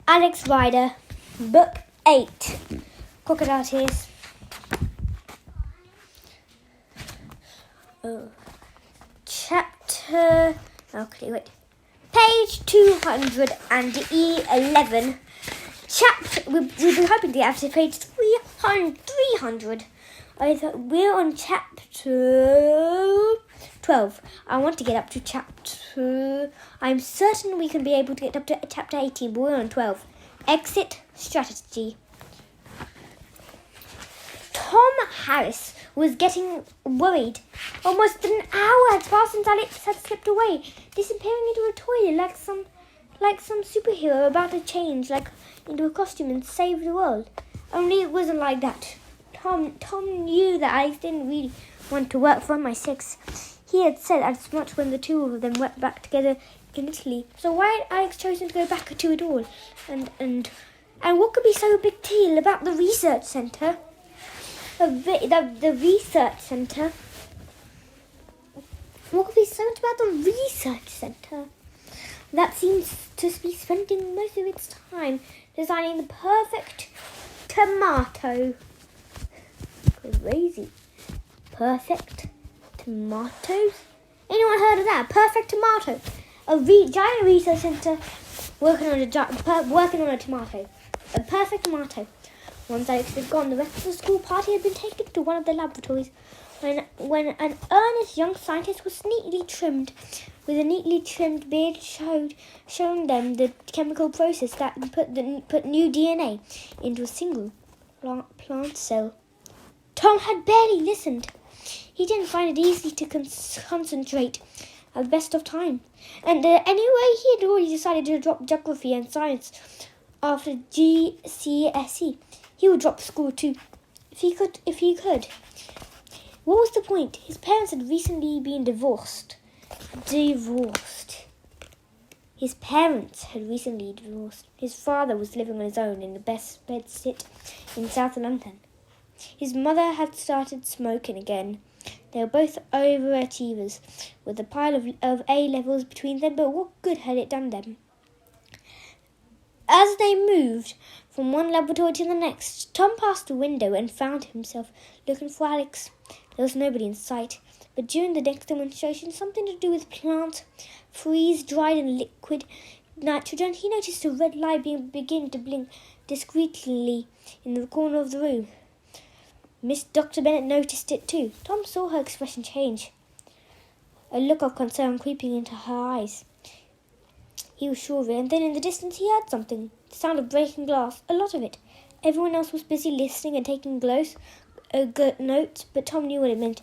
Alex Rider, Book 8, Crocodile Tears. Chapter, page 211. We've been hoping to get to page 300. We're on chapter 12. I want to get up to chapter... I'm certain we can be able to get up to chapter 18, but we're on 12. Exit strategy. Tom Harris was getting worried. Almost an hour had passed since Alex had slipped away, disappearing into a toilet like some superhero about to change into a costume and save the world. Only it wasn't like that. Tom knew that Alex didn't really want to work for MI6. He had said as much when the two of them went back together in Italy. So why had Alex chosen to go back to it all? And what could be so big deal about the research centre? The research centre. What could be so much about the research centre? That seems to be spending most of its time designing the perfect tomato. Crazy. Perfect tomatoes? Anyone heard of that? Perfect tomato. A giant research centre working on a tomato. A perfect tomato. Once Alex had gone, the rest of the school party had been taken to one of the laboratories when an earnest young scientist was neatly trimmed, with a neatly trimmed beard showing them the chemical process that put new DNA into a single plant cell. Tom had barely listened. He didn't find it easy to concentrate at the best of time. And anyway, he had already decided to drop geography and science after GCSE. He would drop school too, if he could. What was the point? His parents had recently been divorced. His parents had recently divorced. His father was living on his own in the best bedsit in South London. His mother had started smoking again. They were both overachievers, with a pile of A-levels between them, but what good had it done them? As they moved from one laboratory to the next, Tom passed a window and found himself looking for Alex. There was nobody in sight, but during the next demonstration, something to do with plant, freeze-dried and liquid nitrogen, he noticed a red light begin to blink discreetly in the corner of the room. Dr. Bennett noticed it too. Tom saw her expression change, a look of concern creeping into her eyes. He was sure of it, and then in the distance he heard something. The sound of breaking glass, a lot of it. Everyone else was busy listening and taking notes, but Tom knew what it meant.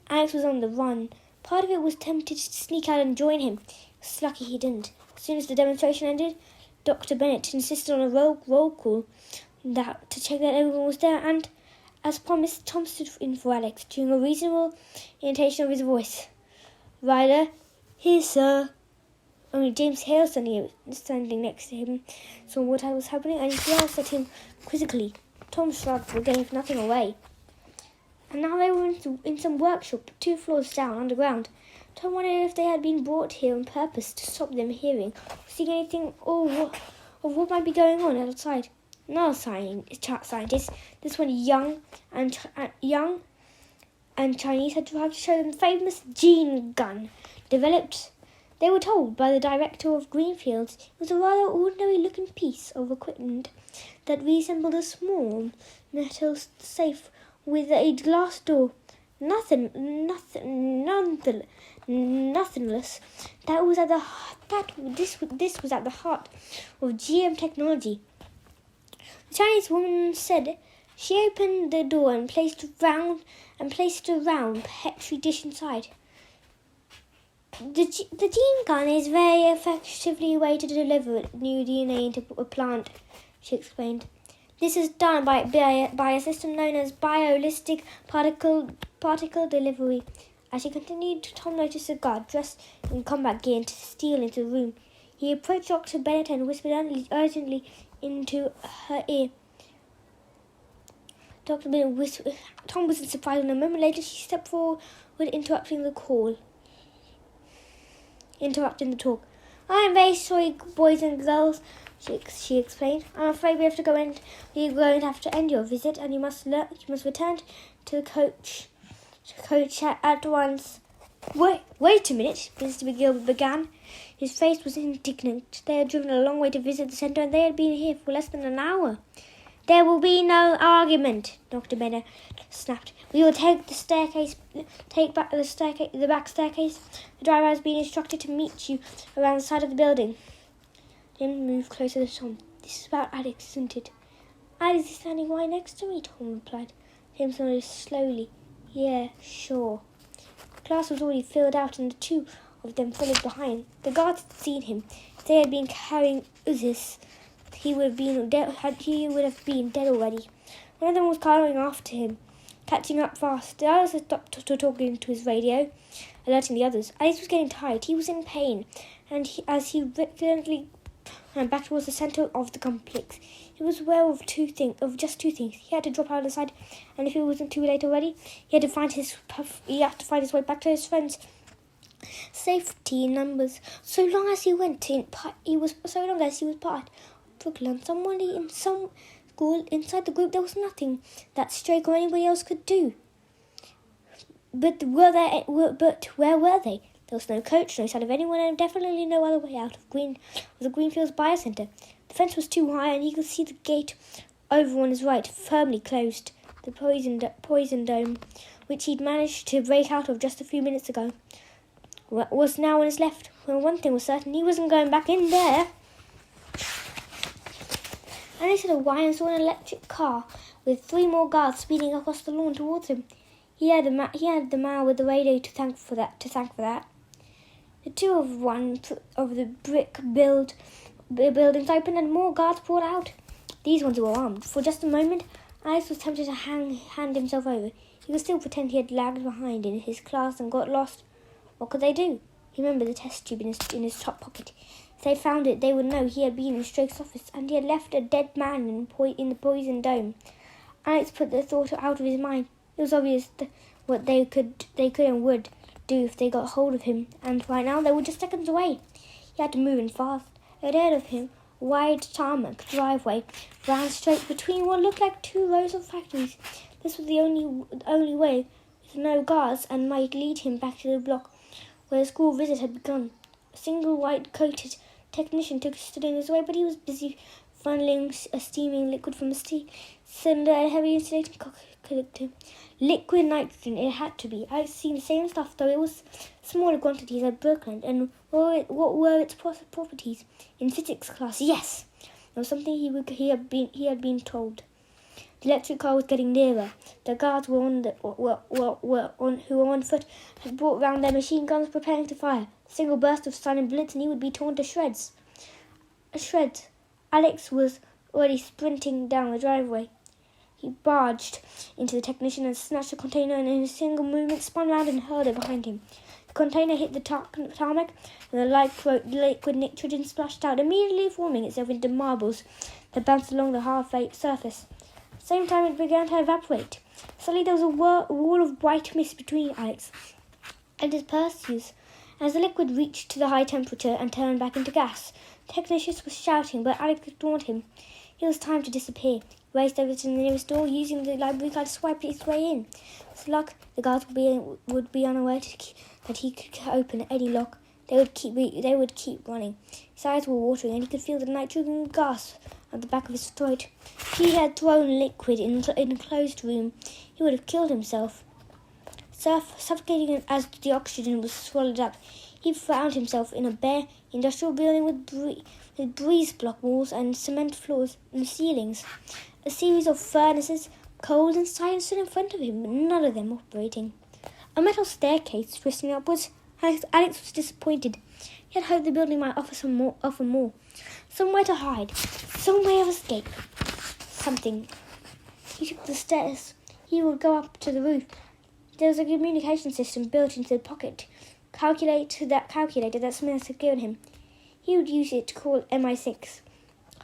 Alex was on the run. Part of it was tempted to sneak out and join him. It was lucky he didn't. As soon as the demonstration ended, Dr. Bennett insisted on a roll call to check that everyone was there, and, as promised, Tom stood in for Alex, during a reasonable intonation of his voice. "Ryder, here, sir." Only James Hale, standing next to him, saw what was happening, and he glanced at him quizzically. Tom shrugged, but gave nothing away. And now they were in some workshop 2 floors down, underground. Tom wondered if they had been brought here on purpose to stop them hearing or seeing anything of what might be going on outside. Another scientist, this one young and Chinese, had arrived to show them the famous gene gun developed, they were told, by the director of Greenfields. It was a rather ordinary-looking piece of equipment that resembled a small metal safe with a glass door. Nothingness. This was at the heart of GM technology. The Chinese woman said she opened the door and placed a round petri dish inside. The gene gun is very effectively a way to deliver new DNA into a plant, she explained. This is done by a system known as biolistic particle delivery. As she continued, Tom noticed a guard dressed in combat gear to steal into the room. He approached Dr. Bennett and whispered urgently into her ear. Dr. Bennett whispered. Tom wasn't surprised, and a moment later she stepped forward, interrupting the talk. "I am very sorry, boys and girls," she explained. I'm afraid we have to go in. We're going to have to end your visit, and you must return to the coach at once. Wait a minute, Mr. Gilbert began. His face was indignant. They had driven a long way to visit the centre, and they had been here for less than an hour. There will be no argument, Dr. Benner snapped. We will take back the back staircase. The driver has been instructed to meet you around the side of the building. Tim moved closer to Tom. This is about Alex, isn't it? Alex is standing right next to me, Tom replied. Tim nodded slowly. Yeah, sure. The class was already filled out, and the two of them followed behind. The guards had seen him. If they had been carrying Uzis, he would have been dead already. One of them was carrying after him, catching up fast. The others had stopped talking to his radio, alerting the others. Alex was getting tired. He was in pain, and as he reluctantly ran back towards the centre of the complex, he was aware of just two things. He had to drop out of the side, and if it wasn't too late already, he had to find his way back to his friends. Safety in numbers. So long as he was part. Brooklyn, somebody in some school inside the group, there was nothing that Strake or anybody else could do. But where were they? There was no coach, no sign of anyone, and definitely no other way out of the Greenfields Biocentre. The fence was too high, and he could see the gate over on his right, firmly closed. The poison dome, which he'd managed to break out of just a few minutes ago, was now on his left. Well, one thing was certain, he wasn't going back in there. And he said a while and saw an electric car with 3 more guards speeding across the lawn towards him. He had the man with the radio to thank for that. The two of one of the brick buildings opened and more guards poured out. These ones were armed. For just a moment, Alex was tempted to hand himself over. He could still pretend he had lagged behind in his class and got lost. What could they do? He remembered the test tube in his top pocket. If they found it, they would know he had been in Strake's office, and he had left a dead man in the poison dome. Alex put the thought out of his mind. It was obvious what they could and would do if they got hold of him, and right now they were just seconds away. He had to move in fast. Ahead of him, a wide tarmac driveway ran straight between what looked like 2 rows of factories. This was the only way, with no guards, and might lead him back to the block where the school visit had begun. A single white-coated technician stood in his way, but he was busy funneling a steaming liquid from a cylinder and heavy insulating collector. Liquid nitrogen, it had to be. I'd seen the same stuff, though it was smaller quantities at Brooklyn. And what were its properties? In physics class, yes. There was something he had been told. The electric car was getting nearer. The guards who were on foot had brought round their machine guns, preparing to fire. A single burst of silent bullets, and he would be torn to shreds. Alex was already sprinting down the driveway. He barged into the technician and snatched the container, and in a single movement spun round and hurled it behind him. The container hit the tarmac, and the liquid nitrogen splashed out, immediately forming itself into marbles that bounced along the hard surface. At the same time, it began to evaporate. Suddenly, there was a wall of white mist between Alex and his pursuers. As the liquid reached to the high temperature and turned back into gas, the technician was shouting, but Alex ignored him. It was time to disappear. He raced over to the nearest door, using the library card to swipe his way in. With luck, the guards would be unaware that he could open any lock. They would keep running. His eyes were watering, and he could feel the nitrogen gas at the back of his throat. If he had thrown liquid in a closed room, he would have killed himself. Suffocating as the oxygen was swallowed up, he found himself in a bare industrial building with breeze block walls and cement floors and ceilings. A series of furnaces, cold and silent, stood in front of him, but none of them operating. A metal staircase twisting upwards. Alex was disappointed. He had hoped the building might offer more. Somewhere to hide. Some way of escape. Something. He took the stairs. He would go up to the roof. There was a communication system built into the pocket. Calculator that Smith had given him. He would use it to call MI6.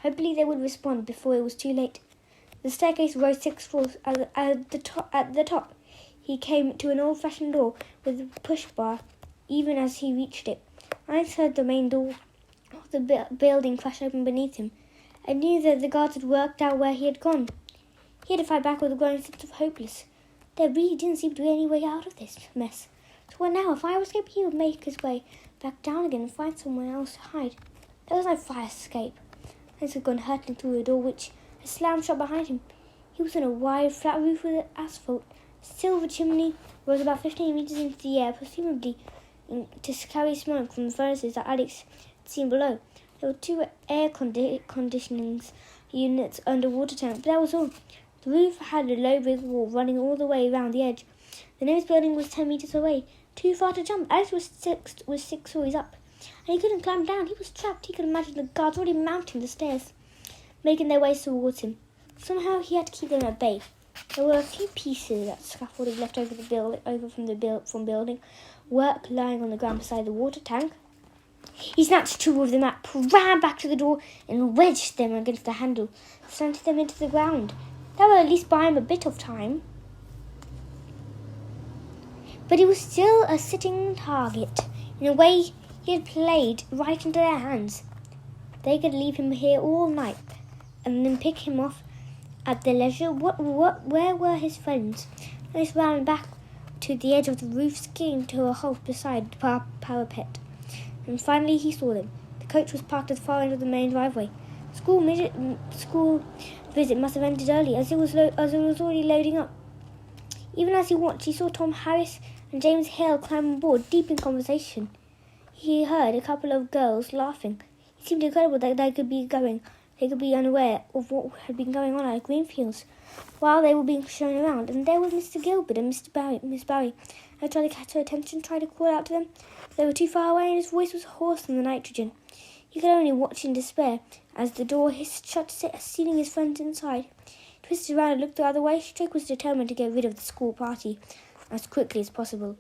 Hopefully they would respond before it was too late. The staircase rose 6 floors. At the top, he came to an old-fashioned door with a push bar. Even as he reached it, Alex heard the main door of the building crash open beneath him. and knew that the guards had worked out where he had gone. He had to fight back with a growing sense of hopeless. There really didn't seem to be any way out of this mess. So what now? If fire escape, he would make his way back down again and find somewhere else to hide. There was no fire escape. Alex had gone hurtling through a door which had slammed shut behind him. He was on a wide, flat roof with asphalt. A silver chimney rose about 15 meters into the air, presumably to carry smoke from the furnaces that Alex had seen below. There were 2 air conditioning units under water tank, but that was all. The roof had a low brick wall running all the way around the edge. The nearest building was 10 meters away, too far to jump. Alex was six stories up, and he couldn't climb down. He was trapped. He could imagine the guards already mounting the stairs, making their way towards him. Somehow he had to keep them at bay. There were a few pieces of scaffolding left over from building work lying on the ground beside the water tank. He snatched 2 of them up, ran back to the door, and wedged them against the handle, slanting them into the ground. That would at least buy him a bit of time. But he was still a sitting target. In a way, he had played right into their hands. They could leave him here all night, and then pick him off at their leisure. Where were his friends? He ran back to the edge of the roof, skidding to a halt beside the parapet. And finally he saw them. The coach was parked at the far end of the main driveway. School visit must have ended early, as it was already loading up. Even as he watched, he saw Tom Harris and James Hale climb on board, deep in conversation. He heard a couple of girls laughing. It seemed incredible that they could be unaware of what had been going on at Greenfields while they were being shown around. And there was Mr. Gilbert and Miss Barry. I tried to catch her attention, tried to call out to them. They were too far away, and his voice was hoarse from the nitrogen. He could only watch in despair as the door hissed shut, sealing his friends inside. He twisted around and looked the other way. Drake was determined to get rid of the school party as quickly as possible.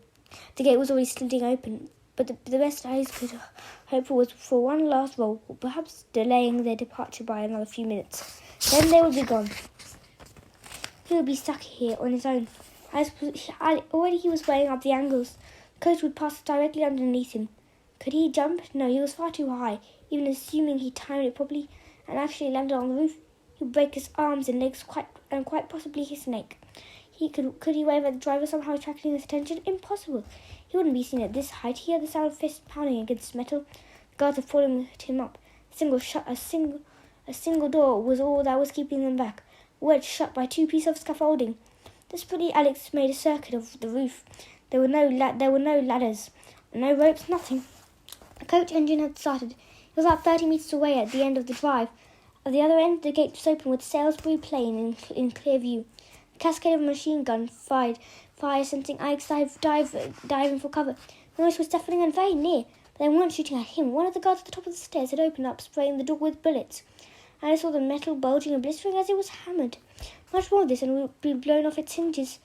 The gate was already sliding open, but the best eyes could hope for was for one last roll, or perhaps delaying their departure by another few minutes. Then they would be gone. He would be stuck here on his own. Already he was weighing up the angles. The coach would pass directly underneath him. Could he jump? No, he was far too high. Even assuming he timed it properly and actually landed on the roof, he would break his arms and legs quite possibly his neck. Could he wave at the driver, somehow attracting his attention? Impossible. He wouldn't be seen at this height. He heard the sound of fists pounding against metal. The guards had followed him up. A single door was all that was keeping them back, wedged shut by 2 pieces of scaffolding. Desperately, Alex made a circuit of the roof. There were no ladders, no ropes, nothing. The coach engine had started. It was about 30 meters away at the end of the drive. At the other end, the gate was open with Salisbury Plain in clear view. The cascade of a machine gun fire sensing Alex diving for cover. The noise was deafening and very near, but they weren't shooting at him. One of the guards at the top of the stairs had opened up, spraying the door with bullets. Alex saw the metal bulging and blistering as it was hammered. Much more of this and it would be blown off its hinges.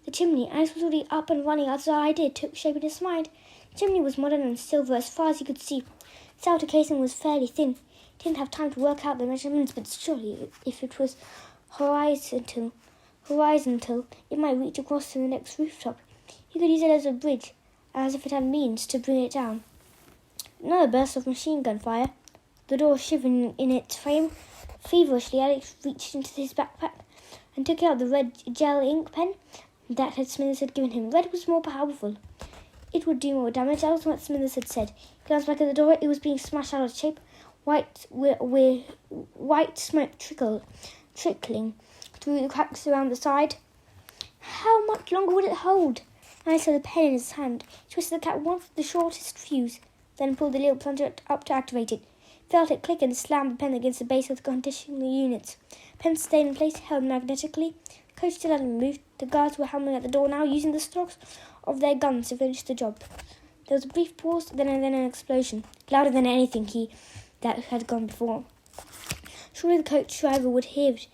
The chimney, Alex was already up and running as the idea took shape in his mind. The chimney was modern and silver as far as he could see. Its outer casing was fairly thin. He didn't have time to work out the measurements, but surely if it was horizontal, it might reach across to the next rooftop. He could use it as a bridge, as if it had means to bring it down. Another burst of machine gun fire. The door shivering in its frame. Feverishly, Alex reached into his backpack and took out the red gel ink pen that Smithers had given him. Red was more powerful. It would do more damage. That was what Smithers had said. He glanced back at the door. It was being smashed out of shape. White smoke trickling through the cracks around the side. How much longer would it hold? Alex had the pen in his hand. He twisted the cap one of the shortest fuse, then pulled the little plunger up to activate it. He felt it click and slammed the pen against the base of the conditioning units. The pen stayed in place, held magnetically. The coach still hadn't moved. The guards were hammering at the door now, using the stocks of their guns to finish the job. There was a brief pause, then an explosion, louder than anything that had gone before. Surely the coach driver would hear it.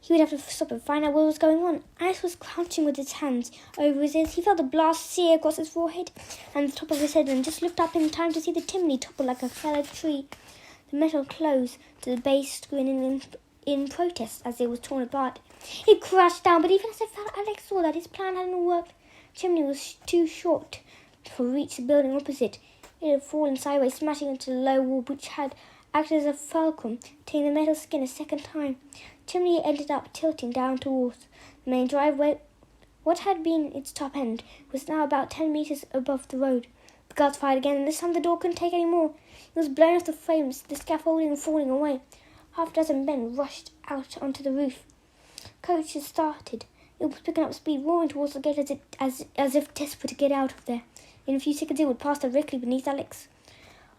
He would have to stop and find out what was going on. Alex was crouching with his hands over his ears. He felt the blast sear across his forehead and the top of his head, and just looked up in time to see the chimney topple like a felled tree. The metal closed to the base grinning in protest as it was torn apart. It crashed down, but even as it fell, Alex saw that his plan hadn't worked. The chimney was too short to reach the building opposite. It had fallen sideways, smashing into the low wall which had acted as a fulcrum, taking the metal skin a second time. The chimney ended up tilting down towards the main driveway. What had been its top end was now about 10 meters above the road. The guards fired again, and this time the door couldn't take any more. It was blown off the frames, the scaffolding falling away. Half a dozen men rushed out onto the roof. Coach had started. It was picking up speed, roaring towards the gate as if desperate to get out of there. In a few seconds it would pass directly beneath Alex.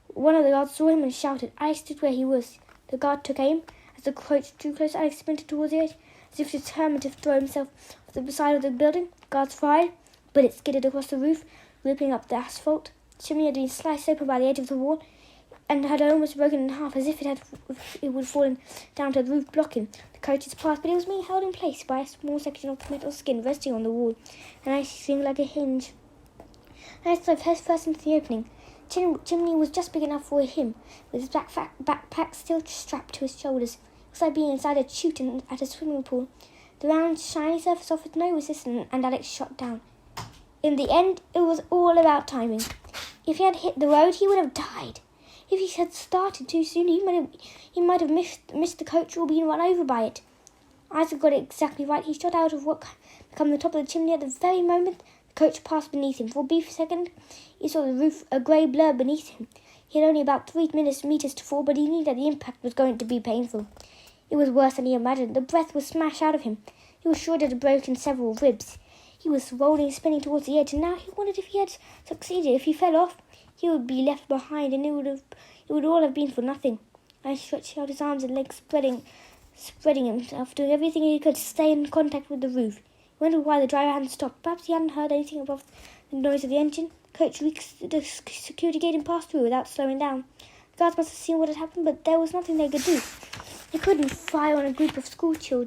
One of the guards saw him and shouted. Alex stood where he was. The guard took aim. As the coach drew close, Alex sprinted towards the edge, as if determined to throw himself off the side of the building. The guards fired. Bullets skidded across the roof, ripping up the asphalt. The chimney had been sliced open by the edge of the wall, and had almost broken in half, as if it would fallen down to the roof, blocking the coach's path. But it was being held in place by a small section of the metal skin resting on the wall, and acting like a hinge. Alex dived head first into the opening. Chimney was just big enough for him, with his backpack still strapped to his shoulders. It was like being inside a chute at a swimming pool. The round, shiny surface offered no resistance, and Alex shot down. In the end, it was all about timing. If he had hit the road, he would have died. If he had started too soon, he might have missed the coach or been run over by it. Isaac got it exactly right. He shot out of what became the top of the chimney at the very moment the coach passed beneath him. For a brief second, he saw the roof, a grey blur beneath him. He had only about 3 meters to fall, but he knew that the impact was going to be painful. It was worse than he imagined. The breath was smashed out of him. He was sure it had broken several ribs. He was rolling, spinning towards the edge, and now he wondered if he had succeeded. If he fell off, he would be left behind, and it would all have been for nothing. I stretched out his arms and legs, spreading himself, doing everything he could to stay in contact with the roof. He wondered why the driver hadn't stopped. Perhaps he hadn't heard anything above the noise of the engine. The coach reached the security gate and passed through without slowing down. The guards must have seen what had happened, but there was nothing they could do. They couldn't fire on a group of school kids,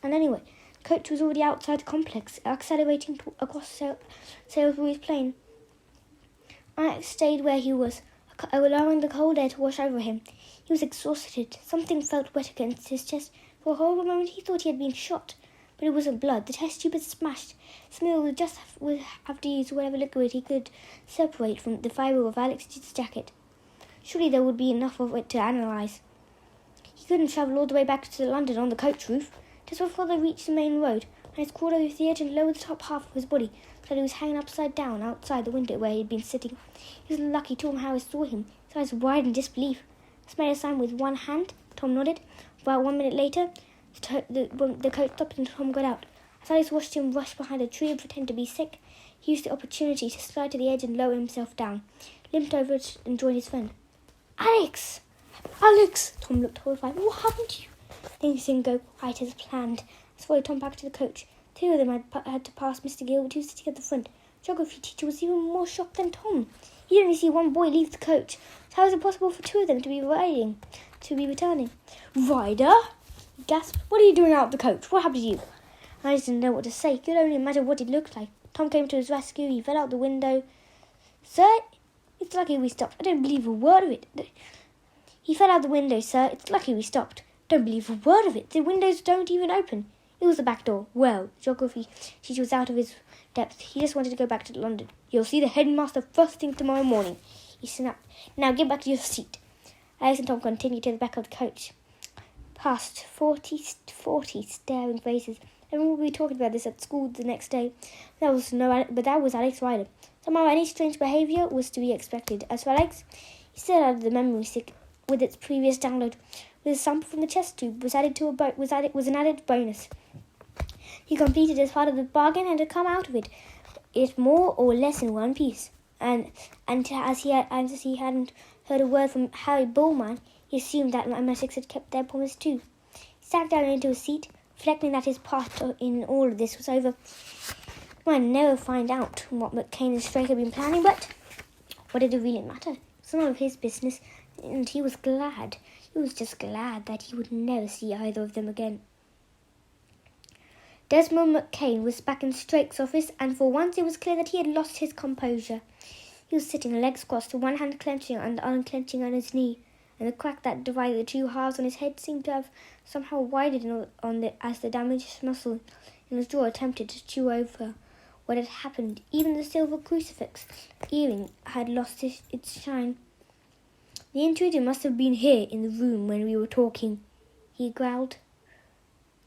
and anyway, the coach was already outside the complex, accelerating across Salisbury's plain. Alex stayed where he was, allowing the cold air to wash over him. He was exhausted. Something felt wet against his chest. For a horrible moment he thought he had been shot. But it wasn't blood. The test tube had smashed. Smith would just have to use whatever liquid he could separate from the fibre of Alex's jacket. Surely there would be enough of it to analyse. He couldn't travel all the way back to London on the coach roof. Just before they reached the main road, Alex crawled over the edge and lowered the top half of his body so that he was hanging upside down outside the window where he had been sitting. He was lucky Tom Harris saw him. His eyes wide in disbelief. He made a sign with one hand. Tom nodded. About 1 minute later, the coach stopped and Tom got out. As Alex watched him rush behind a tree and pretend to be sick, he used the opportunity to slide to the edge and lower himself down. Limped over and joined his friend. Alex! Alex! Tom looked horrified. What happened to you? Things didn't go quite as planned. I followed Tom back to the coach. 2 of them had to pass Mr. Gilbert, who was sitting at the front. The geography teacher was even more shocked than Tom. He only see one boy leave the coach. So how was it possible for 2 of them to be returning? Ryder? He gasped. What are you doing out of the coach? What happened to you? I just didn't know what to say. Could only imagine what it looked like. Tom came to his rescue. He fell out the window. Sir, it's lucky we stopped. I don't believe a word of it. He fell out the window, sir. It's lucky we stopped. Don't believe a word of it. The windows don't even open. It was the back door. Well, the geography teacher was out of his depth. He just wanted to go back to London. You'll see the headmaster first thing tomorrow morning, he snapped. Now get back to your seat. Alex and Tom continued to the back of the coach. Past 40 staring faces. Everyone will be talking about this at school the next day. But that was Alex Ryder. Somehow any strange behaviour was to be expected. As for Alex, he still had the memory stick with its previous download. With a sample from the chest tube was an added bonus. He completed as part of the bargain and had come out of it more or less in one piece. And as he hadn't heard a word from Harry Bullman, he assumed that MI6 had kept their promise too. He sat down into a seat, reflecting that his part in all of this was over. He might never find out what McCain and Strake had been planning, but what did it really matter? It was none of his business, and he was glad. He was just glad that he would never see either of them again. Desmond McCain was back in Strake's office, and for once it was clear that he had lost his composure. He was sitting legs crossed, one hand clenching and unclenching on his knee, and the crack that divided the 2 halves on his head seemed to have somehow widened as the damaged muscle in his jaw attempted to chew over what had happened. Even the silver crucifix earring had lost its shine. The intruder must have been here in the room when we were talking, he growled.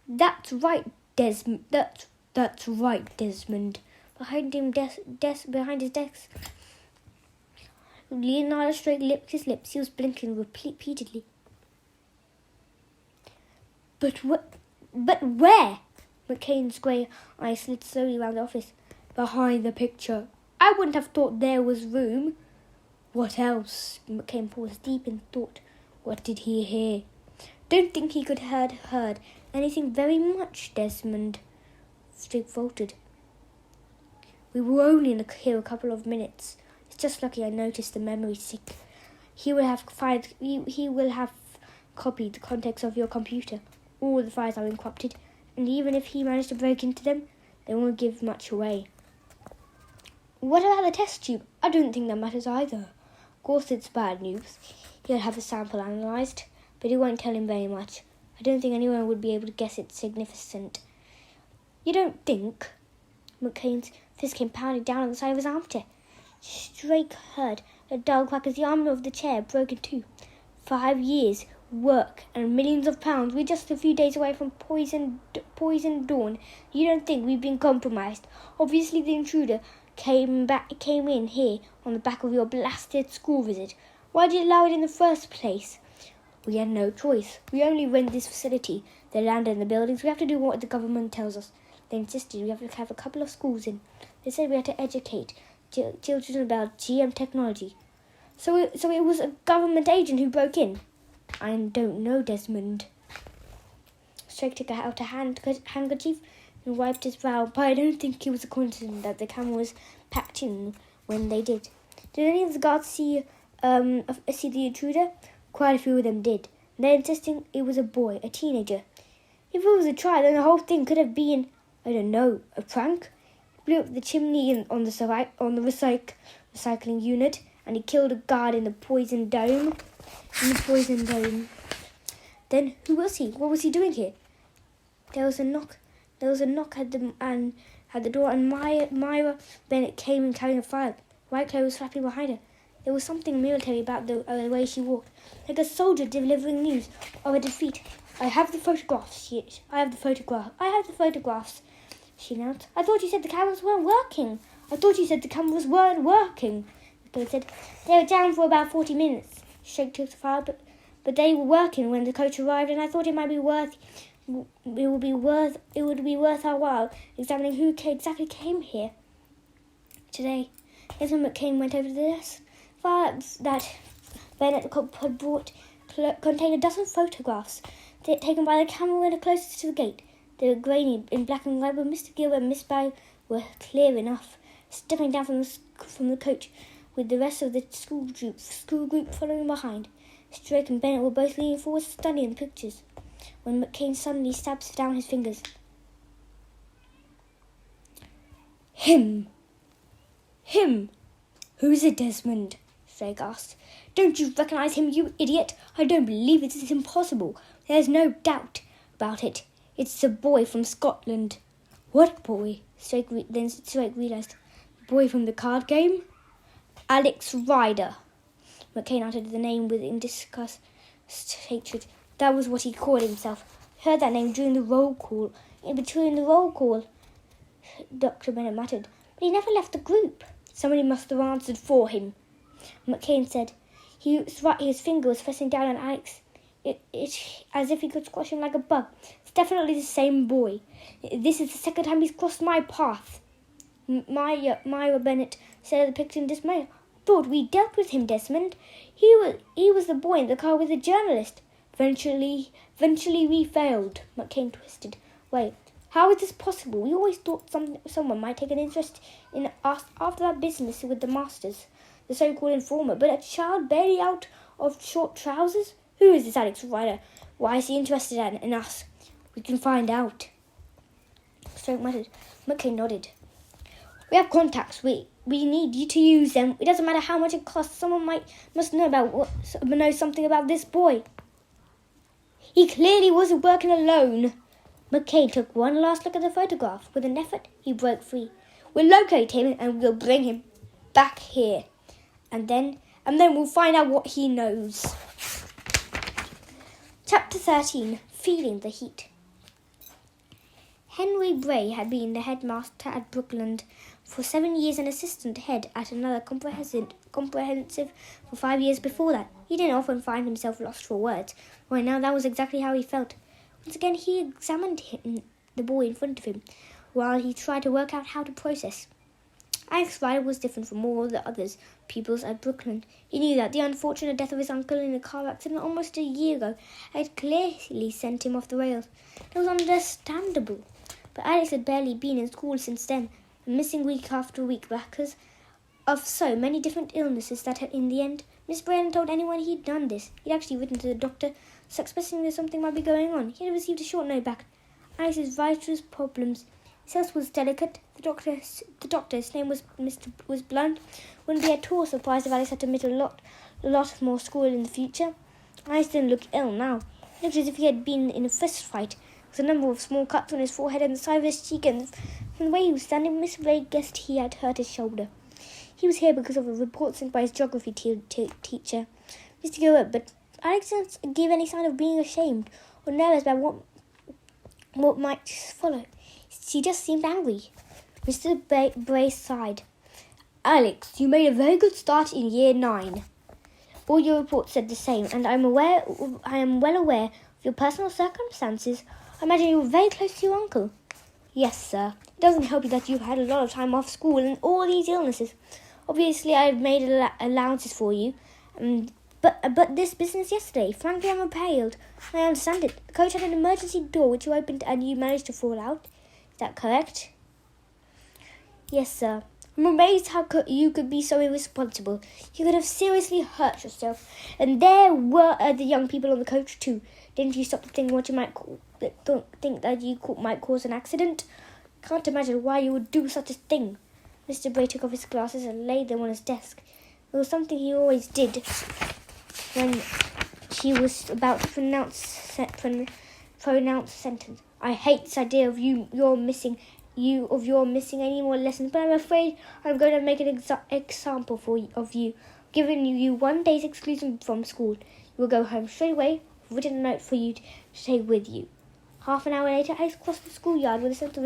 That's right, Desmond. That's right, Desmond. Behind his desk, Leonardo licked his lips. He was blinking repeatedly. But where? McCain's grey eyes slid slowly round the office. Behind the picture. I wouldn't have thought there was room. What else? McCain paused deep in thought. What did he hear? Don't think he could have heard anything very much, Desmond. Drake faltered. We were only here a couple of minutes. It's just lucky I noticed the memory stick. He will have copied the contents of your computer. All the files are encrypted, and even if he managed to break into them, they won't give much away. What about the test tube? I don't think that matters either. Of course it's bad news. He'll have the sample analysed, but it won't tell him very much. I don't think anyone would be able to guess its significance. You don't think? McCain's fist came pounding down on the side of his armchair. Drake heard a dull crack as the arm of the chair broke in two. 5 years, work, and millions of pounds. We're just a few days away from poison dawn. You don't think we've been compromised? Obviously the intruder came in here on the back of your blasted school visit. Why did you allow it in the first place? We had no choice. We only rent this facility. The land and the buildings. We have to do what the government tells us. They insisted we have to have a couple of schools in. They said we had to educate children about GM technology. So it was a government agent who broke in? I don't know, Desmond. Drake took out a handkerchief and wiped his brow, but I don't think it was a coincidence that the camera was packed in when they did. Did any of the guards see the intruder? Quite a few of them did. They're insisting it was a boy, a teenager. If it was a try, then the whole thing could have been, I don't know, a prank. He blew up the chimney on the recycling unit, and he killed a guard in the poison dome. Then who was he? What was he doing here? There was a knock at the door, and Myra Bennett came in carrying a file. White clothes flapping behind her. There was something military about the way she walked, like a soldier delivering news of a defeat. I have the photographs, she announced. I thought you said the cameras weren't working. McCain said, they were down for about 40 minutes. Shake took the file, but they were working when the coach arrived, and I thought it would be worth our while examining who exactly came here today. Yes, when McCain went over to this file that Bennett had brought contained a dozen photographs taken by the camera window closest to the gate. They were grainy in black and white, but Mr. Gill and Miss Barry were clear enough. Stepping down from the coach with the rest of the school group following behind, Drake and Bennett were both leaning forward studying the pictures, when McCain suddenly stabs down his fingers. Him! Who is it, Desmond? Drake asked. Don't you recognize him, you idiot? I don't believe it. It's impossible. There's no doubt about it. It's the boy from Scotland. What boy? Then Drake realized. The boy from the card game? Alex Ryder. McCain uttered the name with indisgust hatred. That was what he called himself. Heard that name during the roll call. In between the roll call, Dr. Bennett muttered. But he never left the group. Somebody must have answered for him. McCain said. His finger was pressing down on Alex. It as if he could squash him like a bug. It's definitely the same boy. This is the second time he's crossed my path. Myra Bennett said at the picture in dismay. Thought we dealt with him, Desmond. He was the boy in the car with the journalist. Eventually we failed. McCain twisted. Wait, how is this possible? We always thought someone might take an interest in us after that business with the Masters, the so-called informer, but a child barely out of short trousers? Who is this Alex Ryder? Why is he interested in us? We can find out. Stoke muttered. McCain nodded. We have contacts. We need you to use them. It doesn't matter how much it costs. Someone must know something about this boy. He clearly wasn't working alone. McCain took one last look at the photograph. With an effort, he broke free. We'll locate him and we'll bring him back here. And then, and then we'll find out what he knows. Chapter 13. Feeling the Heat. Henry Bray had been the headmaster at Brookland for 7 years and assistant head at another comprehensive for 5 years before that. He didn't often find himself lost for words. Right now, that was exactly how he felt. Once again, he examined the boy in front of him, while he tried to work out how to process. Alex Ryder was different from all the other pupils at Brookland. He knew that the unfortunate death of his uncle in a car accident almost a year ago had clearly sent him off the rails. It was understandable. But Alex had barely been in school since then, missing week after week because of so many different illnesses that in the end, Miss Bray hadn't told anyone he'd done this. He'd actually written to the doctor, suspecting that something might be going on. He had received a short note back. Alex's vital problems. His health was delicate. The doctor's name was Blunt. Wouldn't be at all surprised if Alex had to miss a lot more school in the future. Alex didn't look ill now. He looked as if he had been in a fist fight. There was a number of small cuts on his forehead and the side of his cheek, and from the way he was standing, Miss Bray guessed he had hurt his shoulder. He was here because of a report sent by his geography teacher, Mr. Gilbert, but Alex didn't give any sign of being ashamed or nervous about what might follow. She just seemed angry. Mr. Bray sighed. Alex, you made a very good start in year 9. All your reports said the same, and I am well aware of your personal circumstances. I imagine you were very close to your uncle. Yes, sir. It doesn't help you that you've had a lot of time off school and all these illnesses. Obviously, I've made allowances for you, but this business yesterday, frankly, I'm appalled. I understand it. The coach had an emergency door which you opened and you managed to fall out. Is that correct? Yes, sir. I'm amazed how you could be so irresponsible. You could have seriously hurt yourself. And there were the young people on the coach too. Didn't you stop to think what you might think that you might cause an accident? Can't imagine why you would do such a thing. Mr. Bray took off his glasses and laid them on his desk. It was something he always did when he was about to pronounce a sentence. I hate this idea of you're missing any more lessons, but I'm afraid I'm going to make an example of you, giving you 1 day's exclusion from school. You will go home straight away. I've written a note for you to take with you. Half an hour later, Alex crossed the schoolyard with a sense of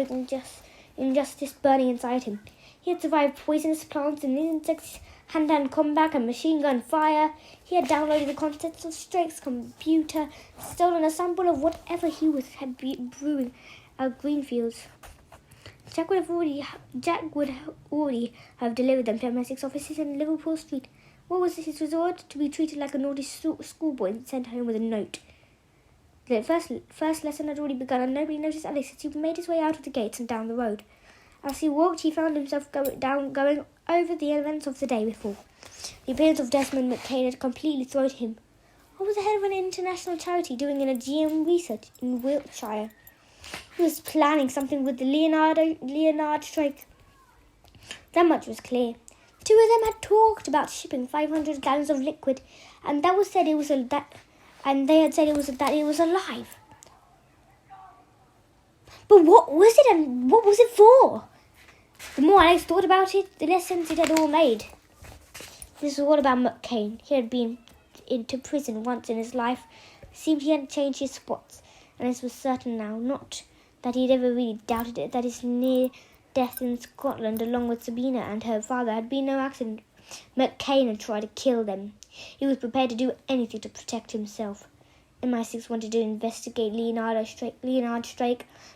injustice burning inside him. He had survived poisonous plants and insects, hand-to-hand combat and machine gun fire. He had downloaded the contents of Strake's computer, stolen a sample of whatever had been brewing at Greenfields. Jack would already have delivered them to MI6 offices in Liverpool Street. What was his resort? To be treated like a naughty schoolboy and sent home with a note. The first lesson had already begun, and nobody noticed Alex as he made his way out of the gates and down the road. As he walked, he found himself going over the events of the day before. The appearance of Desmond McCain had completely thrown him. What was the head of an international charity doing in a GM research in Wiltshire? He was planning something with the Leonard strike. That much was clear. The two of them had talked about shipping 500 gallons of liquid, and they had said it was alive. But what was it, and what was it for? The more Alex thought about it, the less sense it had all made. This was all about McCain. He had been into prison once in his life. It seemed he hadn't changed his spots, and this was certain now. Not that he'd ever really doubted it, that his near death in Scotland, along with Sabina and her father, had been no accident. McCain had tried to kill them. He was prepared to do anything to protect himself. MI6 wanted to investigate Leonard Strake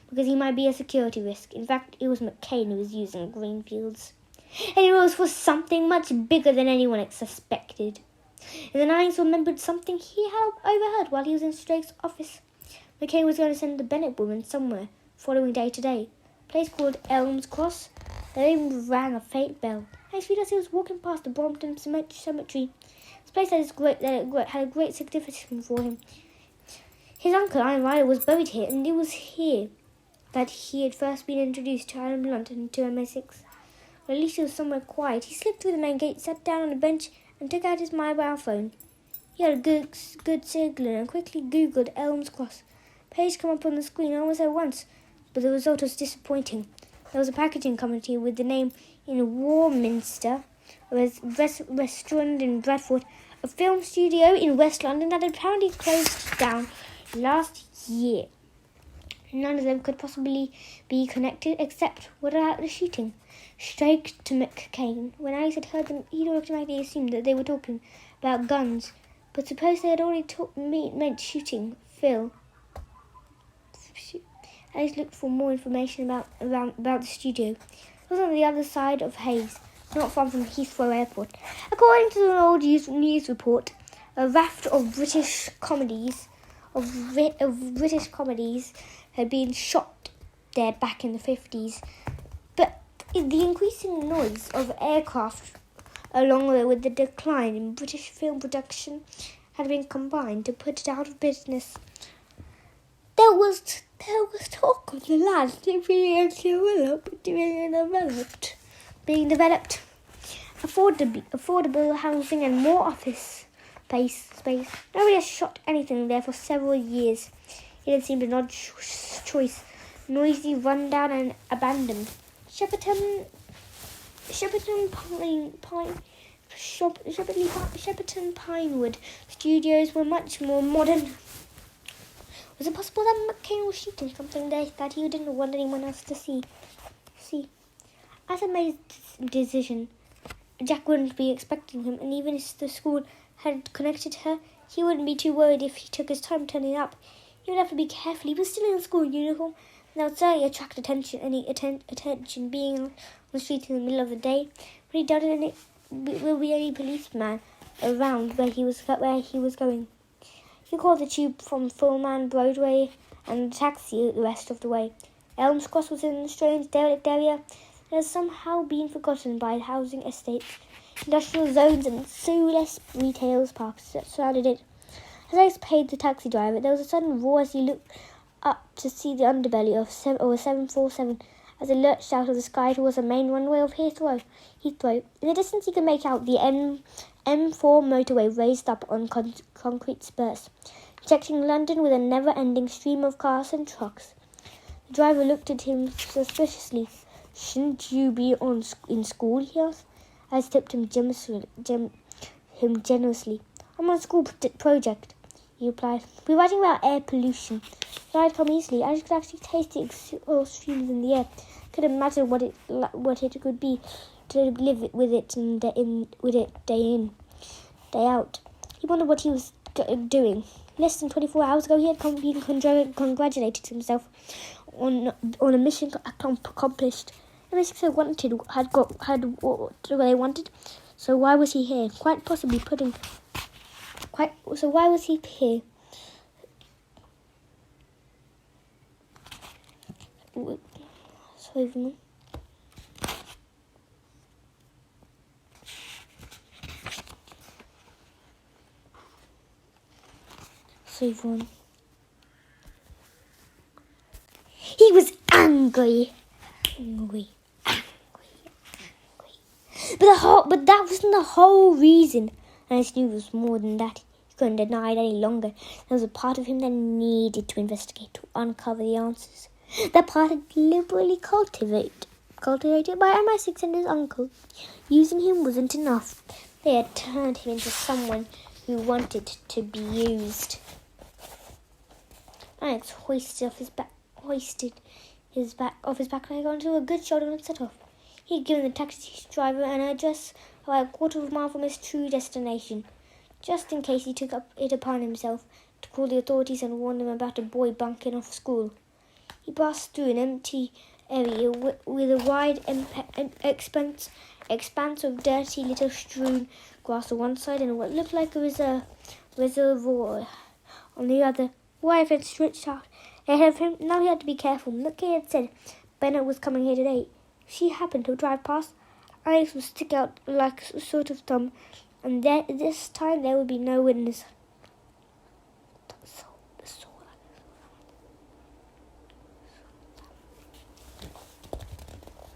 because he might be a security risk. In fact, it was McCain who was using Greenfields. And it was for something much bigger than anyone suspected. And the Nines remembered something he had overheard while he was in Strake's office. McCain was going to send the Bennett woman somewhere, following day to day. A place called Elms Cross. The name rang a faint bell. Alex realized he was walking past the Brompton Cemetery. This place had a great significance for him. His uncle, Iron Ryder, was buried here, and it was here that he had first been introduced to Alan Blunt and to MI6. But at least he was somewhere quiet. He slipped through the main gate, sat down on a bench, and took out his mobile phone. He had a good signal and quickly Googled Elms Cross. Page came up on the screen almost at once, but the result was disappointing. There was a packaging company with the name in Warminster restaurant in Bradford, a film studio in West London that had apparently closed down last year. None of them could possibly be connected except without the shooting. Straight to McCain. When Alice had heard them, he'd automatically assumed that they were talking about guns. But suppose they had already meant shooting Phil. Alice looked for more information about the studio. It was on the other side of Hayes, not far from Heathrow Airport. According to an old news report, a raft of British comedies had been shot there back in the 50s. But the increasing noise of aircraft, along with the decline in British film production, had been combined to put it out of business. There was talk of the land being developed. Affordable housing and more office space. Nobody has shot anything there for several years. It had seemed an odd choice. Noisy, rundown and abandoned. Shepperton Pinewood studios were much more modern. Was it possible that McCain was shooting something there that he didn't want anyone else to see? As I made his decision, Jack wouldn't be expecting him, and even if the school had connected her, he wouldn't be too worried if he took his time turning up. He would have to be careful. He was still in a school uniform, and that would certainly attract attention being on the street in the middle of the day. But he doubted will be any policeman around where he was going. He called the tube from Fullman Broadway and taxi the rest of the way. Elms Cross was in a strange derelict area that has somehow been forgotten by housing estates, industrial zones and soulless retail parks that surrounded it. As I paid the taxi driver, there was a sudden roar as he looked up to see the underbelly of a 747 as it lurched out of the sky towards the main runway of Heathrow. In the distance, he could make out the M4 motorway raised up on concrete spurs, injecting London with a never-ending stream of cars and trucks. The driver looked at him suspiciously. "Shouldn't you be in school?" he asked. I tipped him generously. "I'm on a school project," he replied. "We're writing about air pollution. If I'd come easily, I could actually taste the exhaust fumes in the air. Could imagine what it could be to live with it day in, day out." He wondered what he was doing. Less than 24 hours ago, he had congratulated himself on a mission accomplished. The mission they wanted had what they wanted. So why was he here? Why was he here? He was angry. But that wasn't the whole reason. And I knew it was more than that. He couldn't deny it any longer. There was a part of him that needed to investigate, to uncover the answers. That part had deliberately cultivated by MI6 and his uncle. Using him wasn't enough. They had turned him into someone who wanted to be used. Alex hoisted his back leg onto a good shoulder and set off. He had given the taxi driver an address about a quarter of a mile from his true destination, just in case he took it upon himself to call the authorities and warn them about a boy bunking off school. He passed through an empty area with a wide expanse of dirty little strewn grass on one side and what looked like a reservoir on the other. Wire fence stretched out ahead of him. Now he had to be careful. McKay had said Bennett was coming here today. If she happened to drive past, Alex would stick out like a sort of thumb, and this time there would be no witness.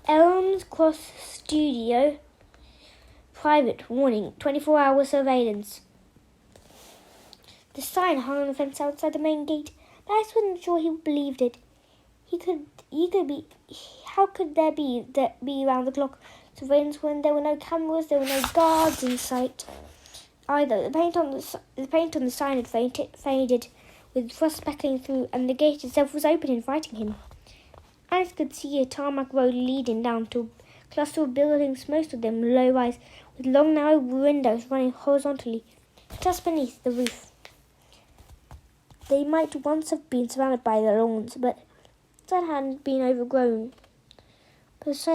Elms Cross Studio. Private. Warning. 24-hour surveillance. The sign hung on the fence outside the main gate. But Alex wasn't sure he believed it. How could there be around the clock surveillance when there were no cameras, there were no guards in sight either. The paint on the sign had faded, with frost speckling through, and the gate itself was open, inviting him. Alex could see a tarmac road leading down to a cluster of buildings, most of them low-rise, with long narrow windows running horizontally just beneath the roof. They might once have been surrounded by the lawns, but the site hadn't been overgrown. With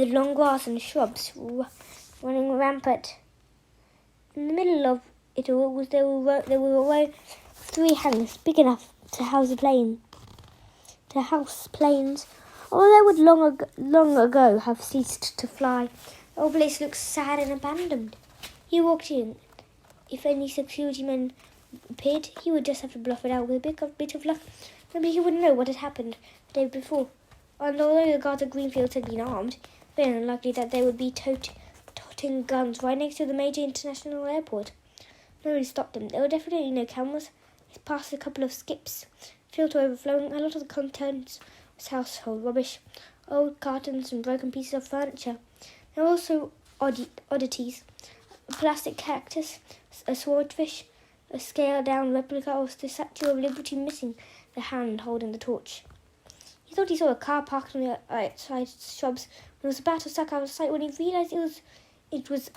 long grass and shrubs running rampant. In the middle of it all there were a row of 3 hangars, big enough to house planes. Although they would long ago have ceased to fly, the old place looked sad and abandoned. He walked in. If any security men appeared, he would just have to bluff it out with a bit of luck. Maybe he wouldn't know what had happened the day before. And although the guards at Greenfields had been armed, very unlikely that they would be toting guns right next to the major international airport. Nobody stopped them. There were definitely no cameras. He passed a couple of skips, filled to overflowing. A lot of the contents was household rubbish, old cartons and broken pieces of furniture. There were also oddities: a plastic cactus, a swordfish, a scaled-down replica of the Statue of Liberty missing the hand holding the torch. He thought he saw a car parked on the outside shrubs and was about to suck out of sight when he realised it was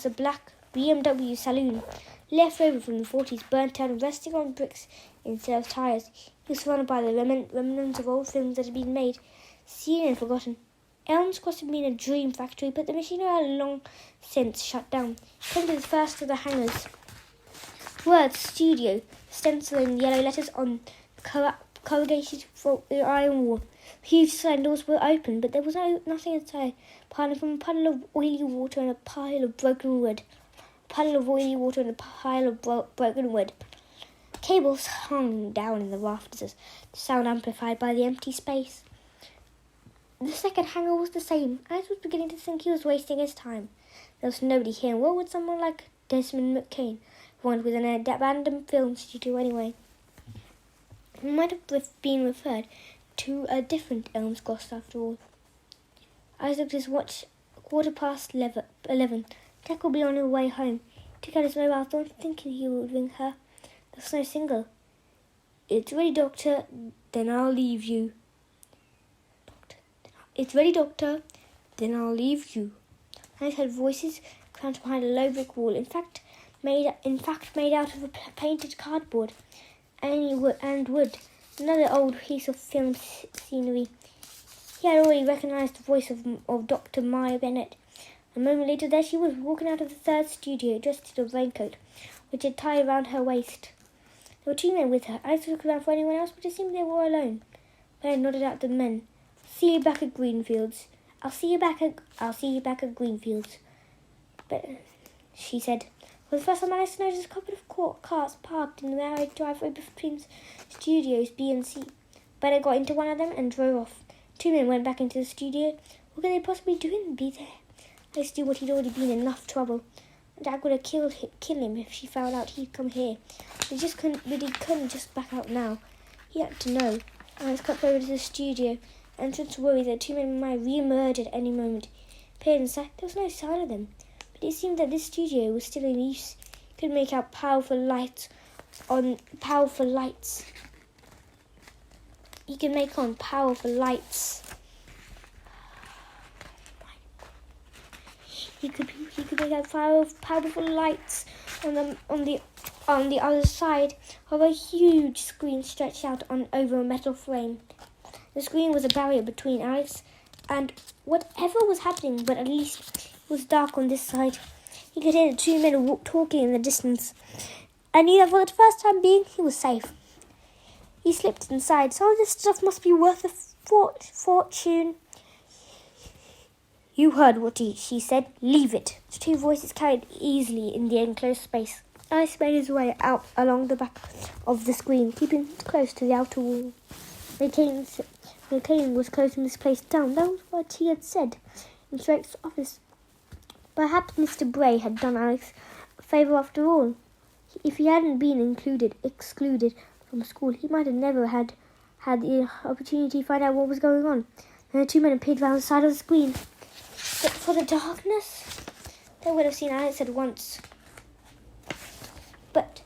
a black BMW saloon, left over from the 40s, burnt out and resting on bricks instead of tyres. He was surrounded by the remnants of old films that had been made, seen and forgotten. Elm's Cross had been a dream factory, but the machinery had long since shut down. He came to the first of the hangars. Words "Studio" stenciled in yellow letters on corrugated iron wall. Huge sliding doors were open, but there was nothing inside, apart from a puddle of oily water and a pile of broken wood. Cables hung down in the rafters, the sound amplified by the empty space. The second hangar was the same. Alex was beginning to think he was wasting his time. There was nobody here, and what would someone like Desmond McCain want with an abandoned film studio anyway? He might have been referred to a different Elm's Cross after all. Alex looked at his watch, 11:15. Jack will be on her way home. He took out his mobile phone, thinking he would ring her. There was no signal. "It's ready, Doctor. Then I'll leave you." "It's ready, Doctor. Then I'll leave you." Alex heard voices crouched behind a low brick wall, in fact made out of a painted cardboard and wood. Another old piece of film scenery. He had already recognised the voice of Dr. Maya Bennett. A moment later, there she was, walking out of the third studio, dressed in a raincoat, which had tied around her waist. There were 2 men with her. Alex looked around for anyone else, but it seemed they were alone. Bennett nodded at the men. "See you back at Greenfields." I'll see you back at Greenfields. But she said. For the first time, Alex noticed a couple of cars parked in the narrow driveway between studios B and C. Bennett got into one of them and drove off. 2 men went back into the studio. What could they possibly do and be there? Alex knew what he'd already been in enough trouble. Jack would have kill him if she found out he'd come here. But he couldn't just back out now. He had to know. Alex crept over to the studio, entrance worried that 2 men might re-emerge at any moment. He peered inside. There was no sign of them. But it seemed that this studio was still in use. He could make out powerful lights. He could make on powerful lights. He could make out powerful lights on the other side of a huge screen stretched out over a metal frame. The screen was a barrier between Alex and whatever was happening, but at least it was dark on this side. He could hear the 2 men talking in the distance, and knew that for the first time being, he was safe. He slipped inside. Some of this stuff must be worth a fortune. "You heard what she said. Leave it." The 2 voices carried easily in the enclosed space. Alex made his way out along the back of the screen, keeping close to the outer wall. McCain was closing this place down. That was what he had said in Drake's office. Perhaps Mr. Bray had done Alex a favour after all. If he hadn't been excluded from school. He might have never had the opportunity to find out what was going on. And the two men appeared round the side of the screen. But for the darkness, they would have seen Alex at once. But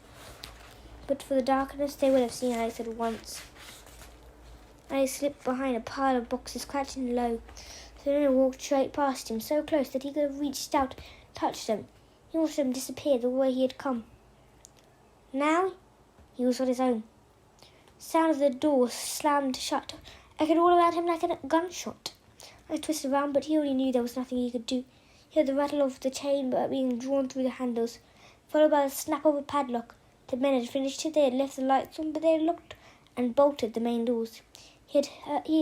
for the darkness, they would have seen Alex at once. Alex slipped behind a pile of boxes, crouching low. The man walked straight past him, so close that he could have reached out, touched them. He watched them disappear the way he had come. Now, he was on his own. The sound of the door slammed shut echoed all around him like a gunshot. I twisted around, but he already knew there was nothing he could do. He heard the rattle of the chain being drawn through the handles, followed by the snap of a padlock. The men had finished it. They had left the lights on, but they had locked and bolted the main doors. He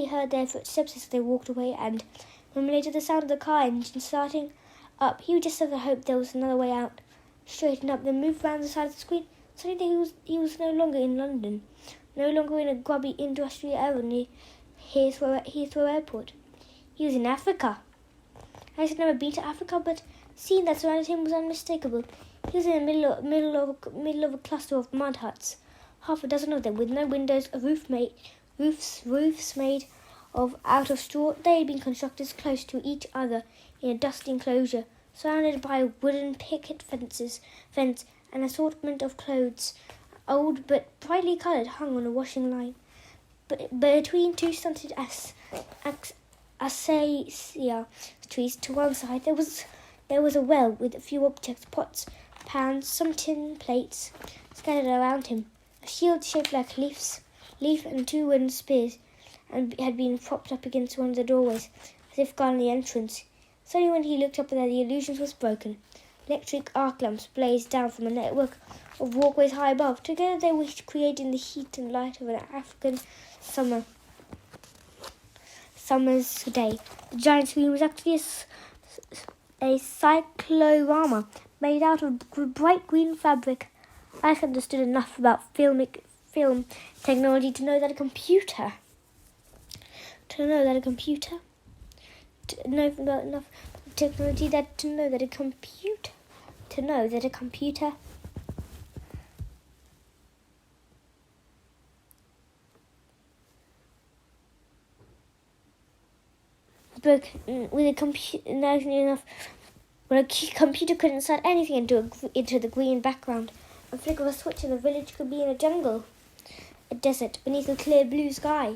heard their footsteps as they walked away, and when later the sound of the car engine starting up, he would just have to hope there was another way out. Straightened up, then moved round the side of the screen. Suddenly he was no longer in London, no longer in a grubby industrial area near Heathrow Airport. He was in Africa. Alex had never been to Africa, but the scene that surrounded him was unmistakable. He was in the middle of a cluster of mud huts, half a dozen of them, with no windows, roofs made out of straw. They had been constructed close to each other in a dusty enclosure, surrounded by wooden picket fence, and an assortment of clothes, old but brightly coloured, hung on a washing line. But between two stunted acacia trees to one side, there was a well with a few objects, pots, pans, some tin plates scattered around him. A shield shaped like leaf and two wooden spears had been propped up against one of the doorways, as if guarding the entrance. Suddenly when he looked up there, the illusion was broken. Electric arc lamps blazed down from a network of walkways high above. Together they were creating the heat and light of an African summer's day. The giant screen was actually a cyclorama made out of bright green fabric. I understood enough about film technology to know that a computer computer could insert anything into the green background. A flick of a switch and the village could be in a jungle, a desert, beneath a clear blue sky.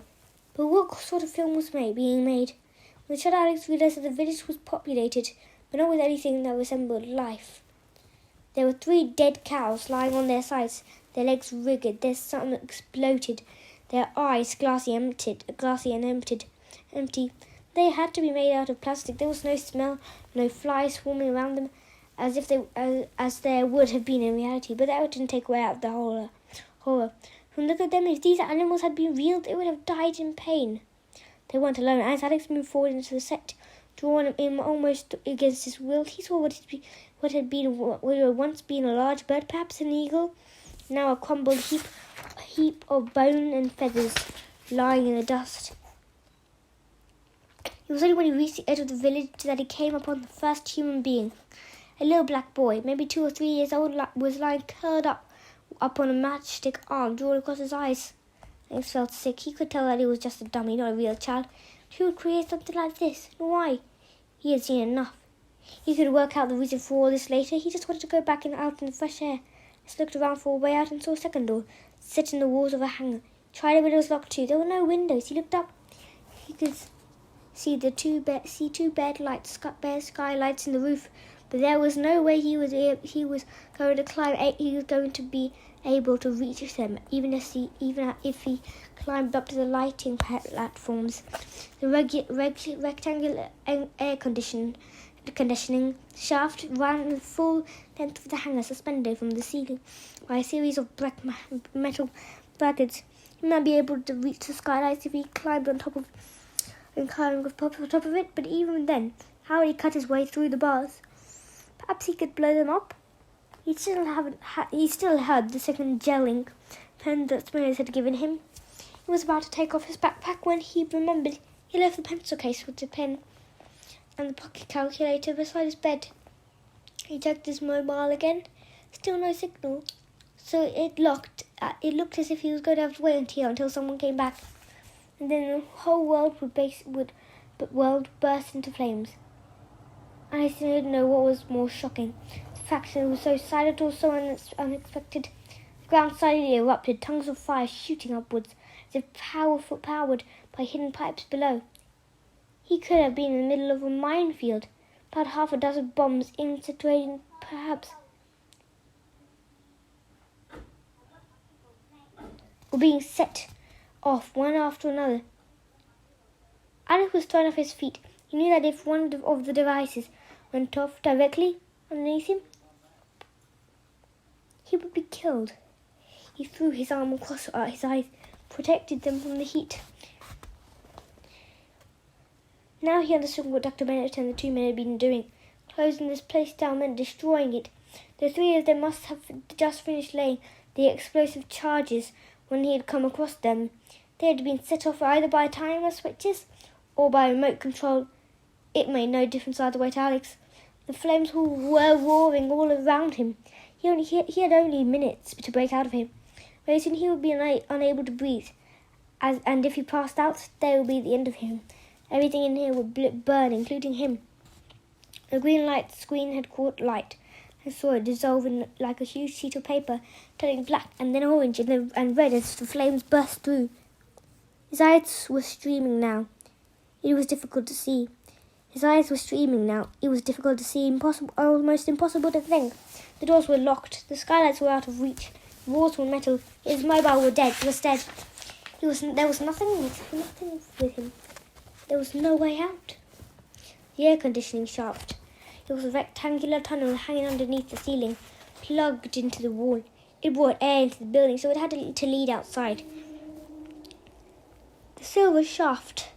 But what sort of film was being made? When the shadow Alex realized that the village was populated, but not with anything that resembled life. There were 3 dead cows lying on their sides, their legs rigged, their stomachs exploded, their eyes glassy and empty. They had to be made out of plastic. There was no smell, no flies swarming around them, as there would have been in reality. But that didn't take away out of the horror. From the look at them, if these animals had been real, they would have died in pain. They weren't alone. As Alex moved forward into the set, drawn in almost against his will, he saw what had once been a large bird, perhaps an eagle, now a crumbled heap of bone and feathers lying in the dust. It was only when he reached the edge of the village that he came upon the first human being. A little black boy, maybe 2 or 3 years old, was lying curled up on a matchstick arm drawn across his eyes. Alex felt sick. He could tell that he was just a dummy, not a real child. Who would create something like this, and why? He had seen enough. He could work out the reason for all this later. He just wanted to go back and out in the fresh air. He looked around for a way out and saw a second door, set in the walls of a hangar. Tried it, but it was locked too. There were no windows. He looked up. He could see two bare skylights in the roof, but there was no way he was going to climb. He was going to be able to reach them, even if he climbed up to the lighting platforms. The rectangular air conditioning shaft ran the full length of the hangar, suspended from the ceiling by a series of black metal brackets. He might be able to reach the skylights if he climbed on top of it, but even then, how would he cut his way through the bars? Perhaps he could blow them up. He still had the second gelling pen that Smithers had given him. He was about to take off his backpack when he remembered he left the pencil case with the pen and the pocket calculator beside his bed. He checked his mobile again. Still no signal. So it looked as if he was going to have to wait here until someone came back, and then the whole world would burst into flames. I didn't know what was more shocking: the fact that it was so silent or so unexpected. The ground suddenly erupted, tongues of fire shooting upwards, as if powered by hidden pipes below. He could have been in the middle of a minefield, about half a dozen bombs incinerating, perhaps, were being set off one after another. Alex was thrown off his feet. He knew that if one of the devices went off directly underneath him, he would be killed. He threw his arm across his eyes, protected them from the heat. Now he understood what Dr. Bennett and the two men had been doing. Closing this place down meant destroying it. The three of them must have just finished laying the explosive charges when he had come across them. They had been set off either by timer switches or by remote control. It made no difference either way to Alex. The flames were roaring all around him. He had only minutes to break out of him. Very soon he would be unable to breathe, and if he passed out, there would be the end of him. Everything in here would burn, including him. The green light screen had caught light. I saw it dissolve like a huge sheet of paper, turning black and then orange and red as the flames burst through. His eyes were streaming now. It was difficult to see. Almost impossible to think. The doors were locked. The skylights were out of reach. The walls were metal. His mobile was dead. There was nothing with him. There was no way out. The air conditioning shaft. It was a rectangular tunnel hanging underneath the ceiling, plugged into the wall. It brought air into the building, so it had to lead outside. The silver shaft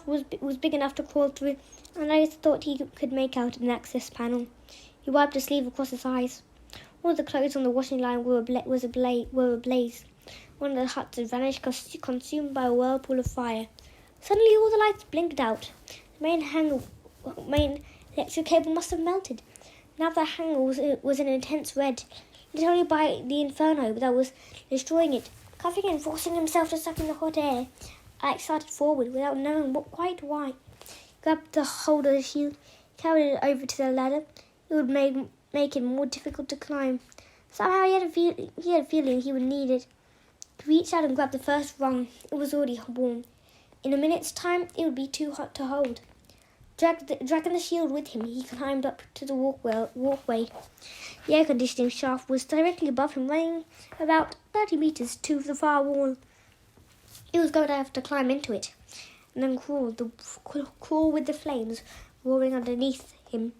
was big enough to crawl through, and I thought he could make out an access panel. He wiped a sleeve across his eyes. All the clothes on the washing line were ablaze. One of the huts had vanished, consumed by a whirlpool of fire. Suddenly all the lights blinked out. The main electric cable must have melted. Now the hanger was an intense red, lit only by the inferno that was destroying it. Coughing and forcing himself to suck in the hot air, Alex started forward without knowing quite why. He grabbed the hold of the shield, carried it over to the ladder. It would make it more difficult to climb. Somehow he had a feeling he would need it. He reached out and grabbed the first rung. It was already warm. In a minute's time, it would be too hot to hold. Dragging the shield with him, he climbed up to the walkway. The air conditioning shaft was directly above him, running about 30 meters to the far wall. He was going to have to climb into it, and then crawl with the flames roaring underneath him.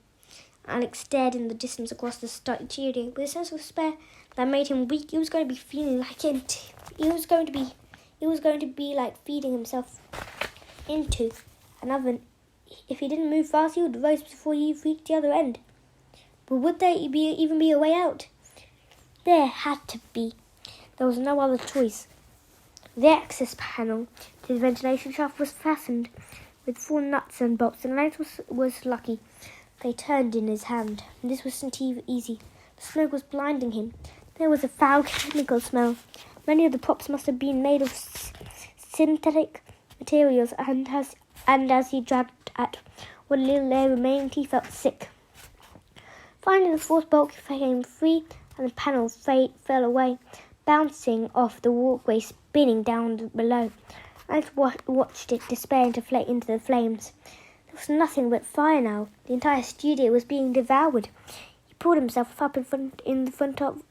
Alex stared in the distance across the studio with a sense of despair that made him weak. He was going to be feeling like it. He was going to be like feeding himself into an oven. If he didn't move fast, he would rise before he reached the other end. But would there even be a way out? There had to be. There was no other choice. The access panel to the ventilation shaft was fastened with 4 nuts and bolts, and Alex was lucky. They turned in his hand. This wasn't easy. The smoke was blinding him. There was a foul chemical smell. Many of the props must have been made of synthetic materials, and as he dragged at what little air remained, he felt sick. Finally, the fourth bolt came free, and the panel fell away, bouncing off the walkway, spinning down below. Alex watched it despair into the flames. There was nothing but fire now. The entire studio was being devoured. He pulled himself up into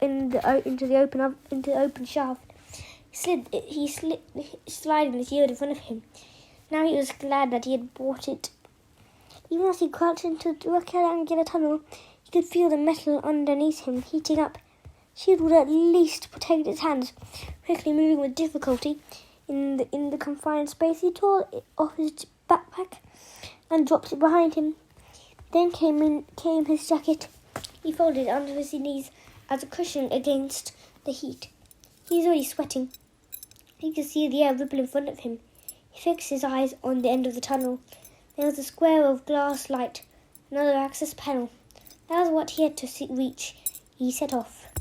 the open shaft. He slid sliding the shield in front of him. Now he was glad that he had bought it. Even as he crouched into the rectangular tunnel, he could feel the metal underneath him heating up. Shield would at least protect his hands. Quickly moving with difficulty in the confined space, he tore it off his backpack and dropped it behind him. Then came his jacket. He folded it under his knees as a cushion against the heat. He was already sweating. He could see the air ripple in front of him. He fixed his eyes on the end of the tunnel. There was a square of glass light, another access panel. That was what he had to reach. He set off.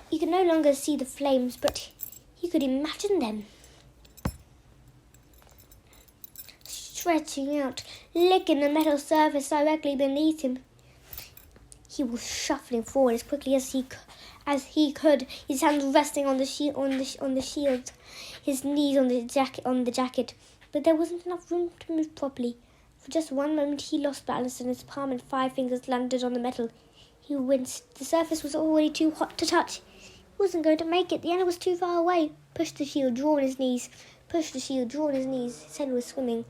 He could no longer see the flames, but he could imagine them. Stretching out, licking the metal surface directly beneath him. He was shuffling forward as quickly as he could, his hands resting on the shield, his knees on the jacket. But there wasn't enough room to move properly. For just one moment he lost balance, and his palm and 5 fingers landed on the metal. He winced. The surface was already too hot to touch. He wasn't going to make it. The end was too far away. Pushed the shield, drawn his knees. Pushed the shield, drawn his knees. His head was swimming.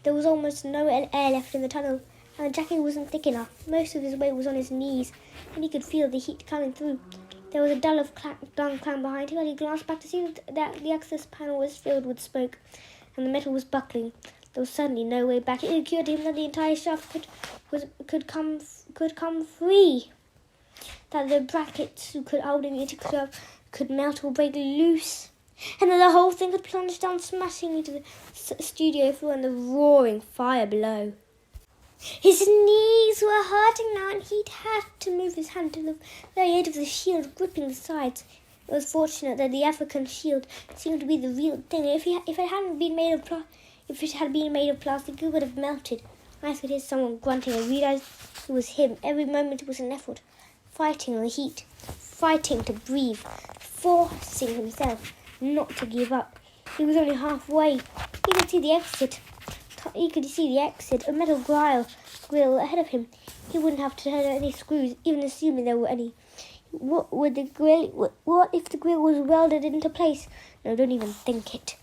There was almost no air left in the tunnel, and the jacket wasn't thick enough. Most of his weight was on his knees, and he could feel the heat coming through. There was a dull clang behind him, and he glanced back to see that the access panel was filled with smoke, and the metal was buckling. There was certainly no way back. It occurred to him that the entire shaft could come free. That the brackets holding it could melt or break loose, and then the whole thing could plunge down, smashing into the studio floor and the roaring fire below. His knees were hurting now, and he'd had to move his hand to the very edge of the shield, gripping the sides. It was fortunate that the African shield seemed to be the real thing. If it had been made of plastic, it would have melted. I could hear someone grunting and realized it was him. Every moment was an effort, fighting the heat, fighting to breathe, forcing himself not to give up. He was only halfway. He could see the exit. A metal grill ahead of him. He wouldn't have to turn any screws, even assuming there were any. What if the grill was welded into place? No, don't even think it.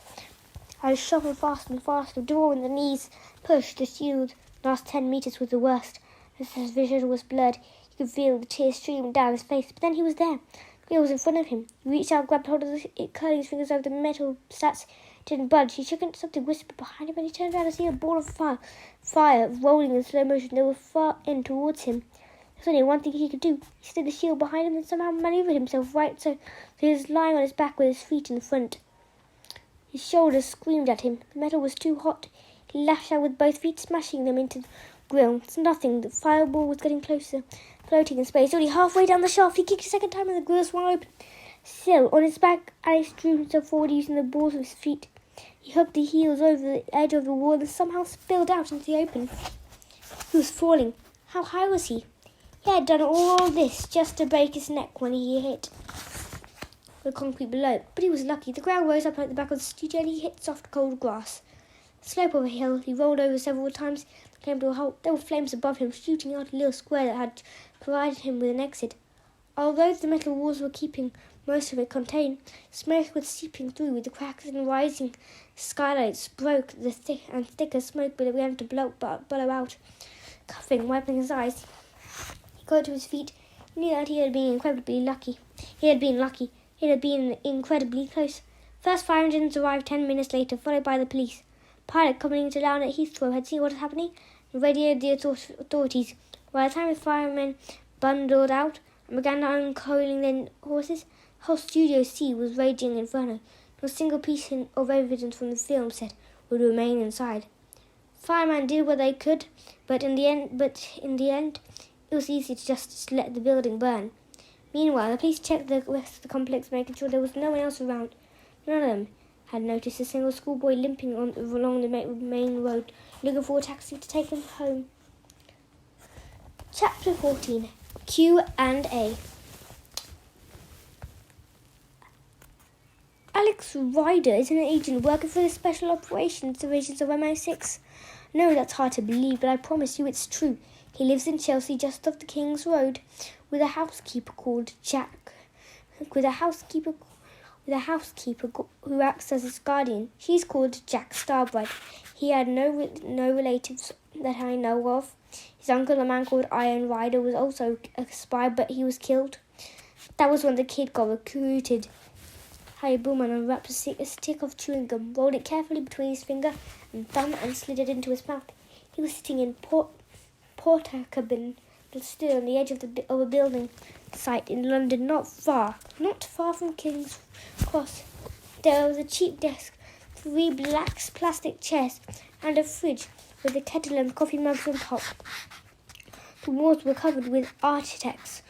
I shuffled faster and faster, drawing the knees, pushed the shield. The last 10 meters was the worst. As his vision was blurred, he could feel the tears streaming down his face. But then he was there. The grill was in front of him. He reached out, grabbed hold of it, curling his fingers over the metal slats. Didn't budge. He shook into something, whispered behind him, and he turned around to see a ball of fire rolling in slow motion. They were far in towards him. There was only one thing he could do. He slid the shield behind him and somehow maneuvered himself right so he was lying on his back with his feet in the front. His shoulders screamed at him. The metal was too hot. He lashed out with both feet, smashing them into the grill. It's nothing. The fireball was getting closer, floating in space. Only halfway down the shaft, he kicked a second time and the grill swung open. Still, on his back, Alex drew himself forward using the balls of his feet. He hooked the heels over the edge of the wall and somehow spilled out into the open. He was falling. How high was he? He had done all this just to break his neck when he hit the concrete below. But he was lucky. The ground rose up at the back of the studio and he hit soft, cold grass. The slope of a hill, he rolled over several times, came to a halt. There were flames above him, shooting out a little square that had provided him with an exit. Although the metal walls were keeping most of it contained, smoke was seeping through with the cracks and rising skylights broke the thicker smoke began to blow out. Coughing, wiping his eyes, he got to his feet. He knew that he had been incredibly lucky. He had been incredibly close. First fire engines arrived 10 minutes later, followed by the police. Pilot coming into town at Heathrow had seen what was happening and radioed the authorities. By the time the firemen bundled out and began uncoiling their horses, the whole Studio C was raging inferno. Not a single piece of evidence from the film set would remain inside. Firemen did what they could, but in the end, it was easy to just let the building burn. Meanwhile, the police checked the rest of the complex, making sure there was no one else around. None of them had noticed a single schoolboy limping along the main road, looking for a taxi to take him home. Chapter 14. Q&A. Alex Ryder is an agent working for the Special Operations Divisions of MI6. No, that's hard to believe, but I promise you it's true. He lives in Chelsea, just off the King's Road, with a housekeeper called Jack. With a housekeeper who acts as his guardian. She's called Jack Starbright. He had no relatives that I know of. His uncle, a man called Iron Ryder, was also a spy, but he was killed. That was when the kid got recruited. Harry Bowman unwrapped a stick of chewing gum, rolled it carefully between his finger and thumb, and slid it into his mouth. He was sitting in porter cabin that stood on the edge of a building site in London, not far from King's Cross. There was a cheap desk, 3 black plastic chairs, and a fridge with a kettle and coffee mugs on top. The walls were covered with artifacts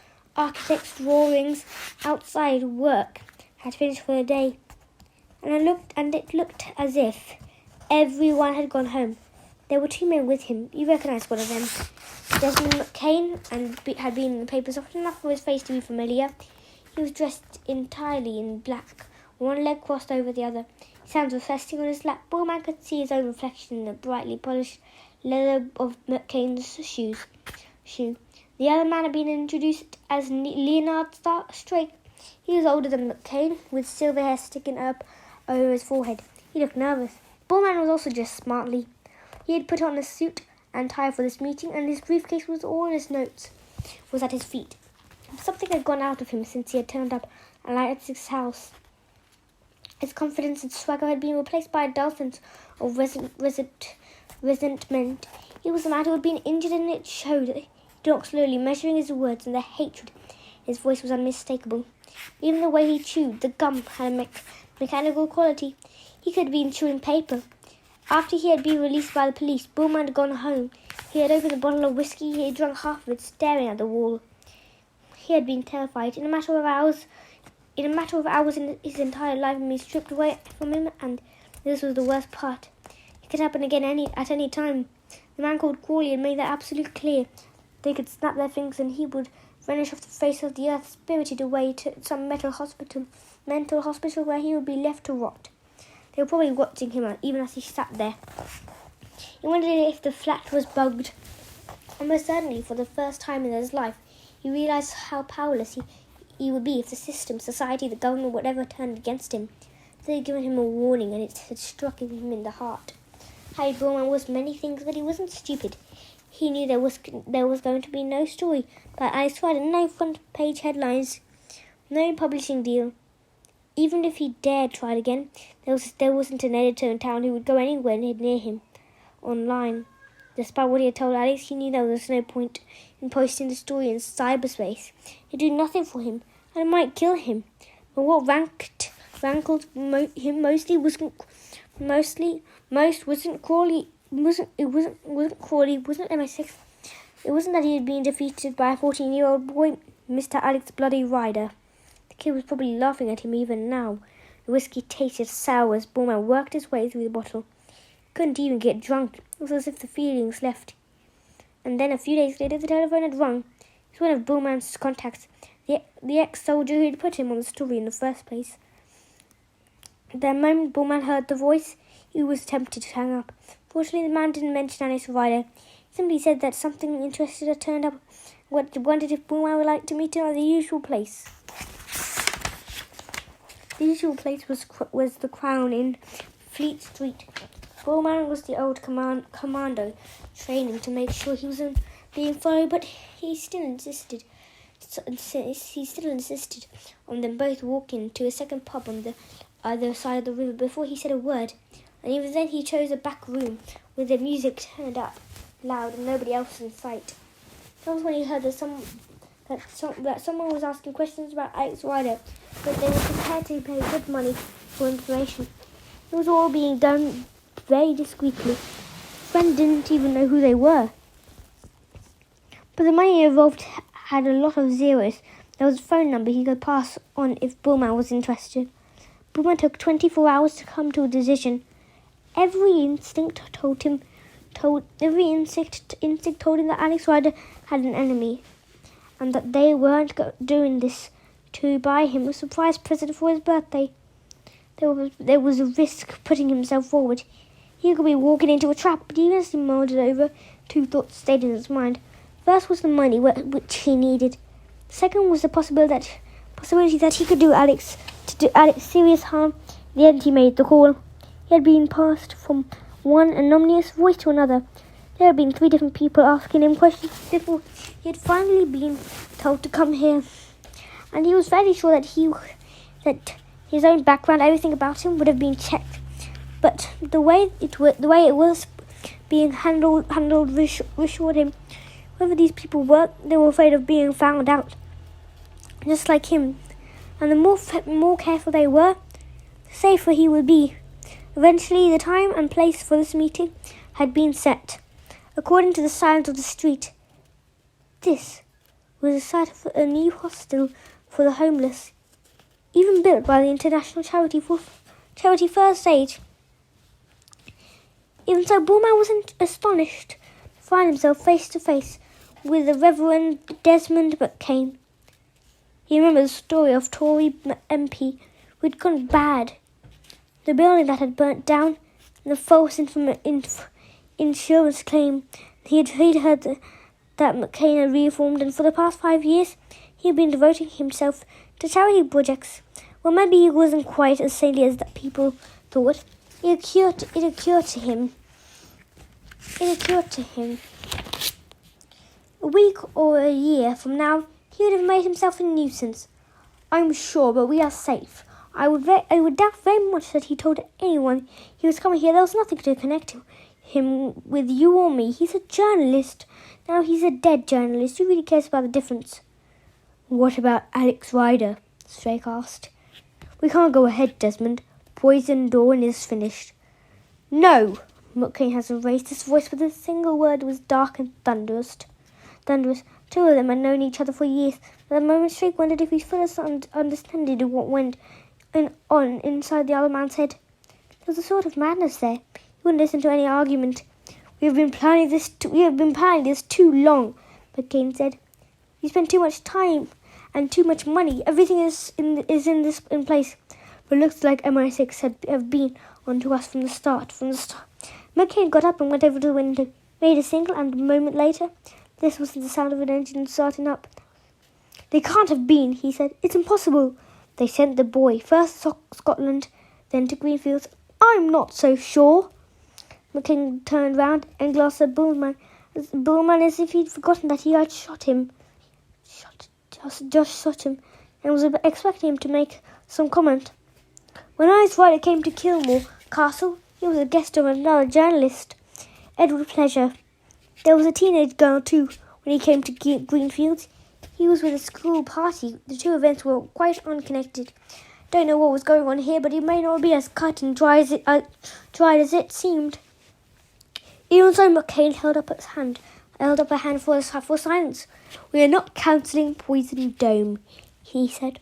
architect's drawings outside work had finished for the day, and it looked as if everyone had gone home. There were 2 men with him. You recognised one of them. Desmond McCain had been in the papers often enough for his face to be familiar. He was dressed entirely in black, one leg crossed over the other. His hands were resting on his lap. Bullman could see his own reflection in the brightly polished leather of McCain's shoe. The other man had been introduced as Leonard Strake. He was older than McCain, with silver hair sticking up over his forehead. He looked nervous. Bullman was also dressed smartly. He had put on a suit and tie for this meeting, and his briefcase with all his notes was at his feet. Something had gone out of him since he had turned up at Alex's house. His confidence and swagger had been replaced by a dull sense of resentment. He was a man who had been injured, and it showed. He talked slowly, measuring his words, and the hatred in his voice was unmistakable. Even the way he chewed the gum had a mechanical quality. He could have been chewing paper. After he had been released by the police, Bullman had gone home. He had opened a bottle of whiskey. He had drunk half of it, staring at the wall. He had been terrified. In a matter of hours, his entire life had been stripped away from him, and this was the worst part. It could happen again at any time. The man called Crawley had made that absolutely clear. They could snap their fingers, and he would vanish off the face of the earth, spirited away to some mental hospital where he would be left to rot. They were probably watching him even as he sat there. He wondered if the flat was bugged. Almost certainly, for the first time in his life, he realised how powerless he would be if the system, society, the government, whatever turned against him. They had given him a warning, and it had struck him in the heart. Harry Bullman was many things, but he wasn't stupid. He knew there was going to be no story about Alice Ryder, no front-page headlines, no publishing deal. Even if he dared try it again, there wasn't an editor in town who would go anywhere near him online. Despite what he had told Alex, he knew there was no point in posting the story in cyberspace. It would do nothing for him, and it might kill him. But what rankled him mostly wasn't Crawley. It wasn't MI6. It wasn't that he had been defeated by a 14-year-old boy, Mr. Alex Bloody Ryder. The kid was probably laughing at him even now. The whiskey tasted sour as Bullman worked his way through the bottle. He couldn't even get drunk. It was as if the feelings left. And then a few days later, the telephone had rung. It was one of Bullman's contacts, the ex-soldier who had put him on the story in the first place. The moment Bullman heard the voice, he was tempted to hang up. Fortunately, the man didn't mention Alice Ryder. He simply said that something interested had turned up. Wondered if Bullman would like to meet him at the usual place. The usual place was the Crown in Fleet Street. Bullman was the old commando, training to make sure he wasn't being followed, but he still insisted on them both walking to a second pub on the other side of the river before he said a word. And even then he chose a back room with the music turned up loud and nobody else in sight. That was when he heard that someone was asking questions about Alex Ryder, but they were prepared to pay good money for information. It was all being done very discreetly. Friend didn't even know who they were. But the money involved had a lot of zeros. There was a phone number he could pass on if Bullman was interested. Bullman took 24 hours to come to a decision. Every instinct told him that Alex Ryder had an enemy, and that they weren't doing this to buy him a surprise present for his birthday. There was a risk putting himself forward. He could be walking into a trap, but even as he mulled it over, 2 thoughts stayed in his mind. First was the money which he needed. Second was the possibility that he could do Alex serious harm. In the end, he made the call. He had been passed from one anonymous voice to another. There had been 3 different people asking him questions before he had finally been told to come here. And he was fairly sure that his own background, everything about him, would have been checked. But the way it was being handled reassured him. Whoever these people were, they were afraid of being found out, just like him. And the more careful they were, the safer he would be. Eventually, the time and place for this meeting had been set. According to the signs of the street, this was the site of a new hostel for the homeless, even built by the international charity First Aid. Even so, Bullman wasn't astonished to find himself face to face with the Reverend Desmond McCain. He remembered the story of Tory MP who had gone bad, the building that had burnt down, and the false insurance claim. He'd heard that McCain had reformed, and for the past 5 years he had been devoting himself to charity projects. Well, maybe he wasn't quite as saintly as that people thought. It occurred to him. A week or a year from now, he would have made himself a nuisance. I'm sure, but we are safe. I would doubt very much that he told anyone he was coming here. There was nothing to connect him with you or me. He's a journalist. Now he's a dead journalist. Who really cares about the difference? What about Alex Ryder? Strake asked. We can't go ahead, Desmond. Poison Dawn is finished. No! McCain has raised his voice, but a single word was dark and thunderous. Two of them had known each other for years. At the moment, Strake wondered if he fully understood what went on inside the other man's head. There was a sort of madness there. He wouldn't listen to any argument. We have been planning this too long, McCain said. You spent too much time and too much money. Everything is in place. But it looks like MI6 have been onto us from the start. McCain got up and went over to the window, made a signal, and a moment later, this was the sound of an engine starting up. They can't have been, he said. It's impossible. They sent the boy, first to Scotland, then to Greenfields. I'm not so sure. McCain turned round and glanced at Bullman as if he'd forgotten that he had shot him. Just shot him, and was expecting him to make some comment. When Alex Ryder came to Kilmore Castle, he was a guest of another journalist, Edward Pleasure. There was a teenage girl too when he came to Greenfields. He was with a school party. The two events were quite unconnected. Don't know what was going on here, but it may not be as cut and dry as it seemed. Even so, McCain held up a hand for silence. We are not counselling Poison Dome, he said.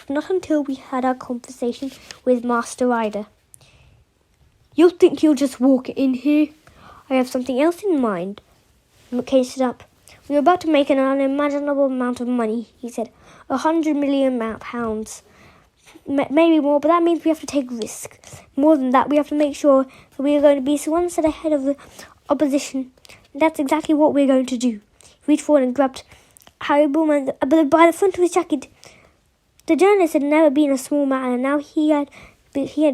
Not until we had our conversation with Master Ryder. You think you'll just walk in here? I have something else in mind. McCain stood up. We are about to make an unimaginable amount of money, he said. 100 million pounds. Maybe more, but that means we have to take risk. More than that, we have to make sure that we are going to be one step ahead of the opposition. And that's exactly what we're going to do. He reached forward and grabbed Harry Bullman by the front of his jacket. The journalist had never been a small man, and now he had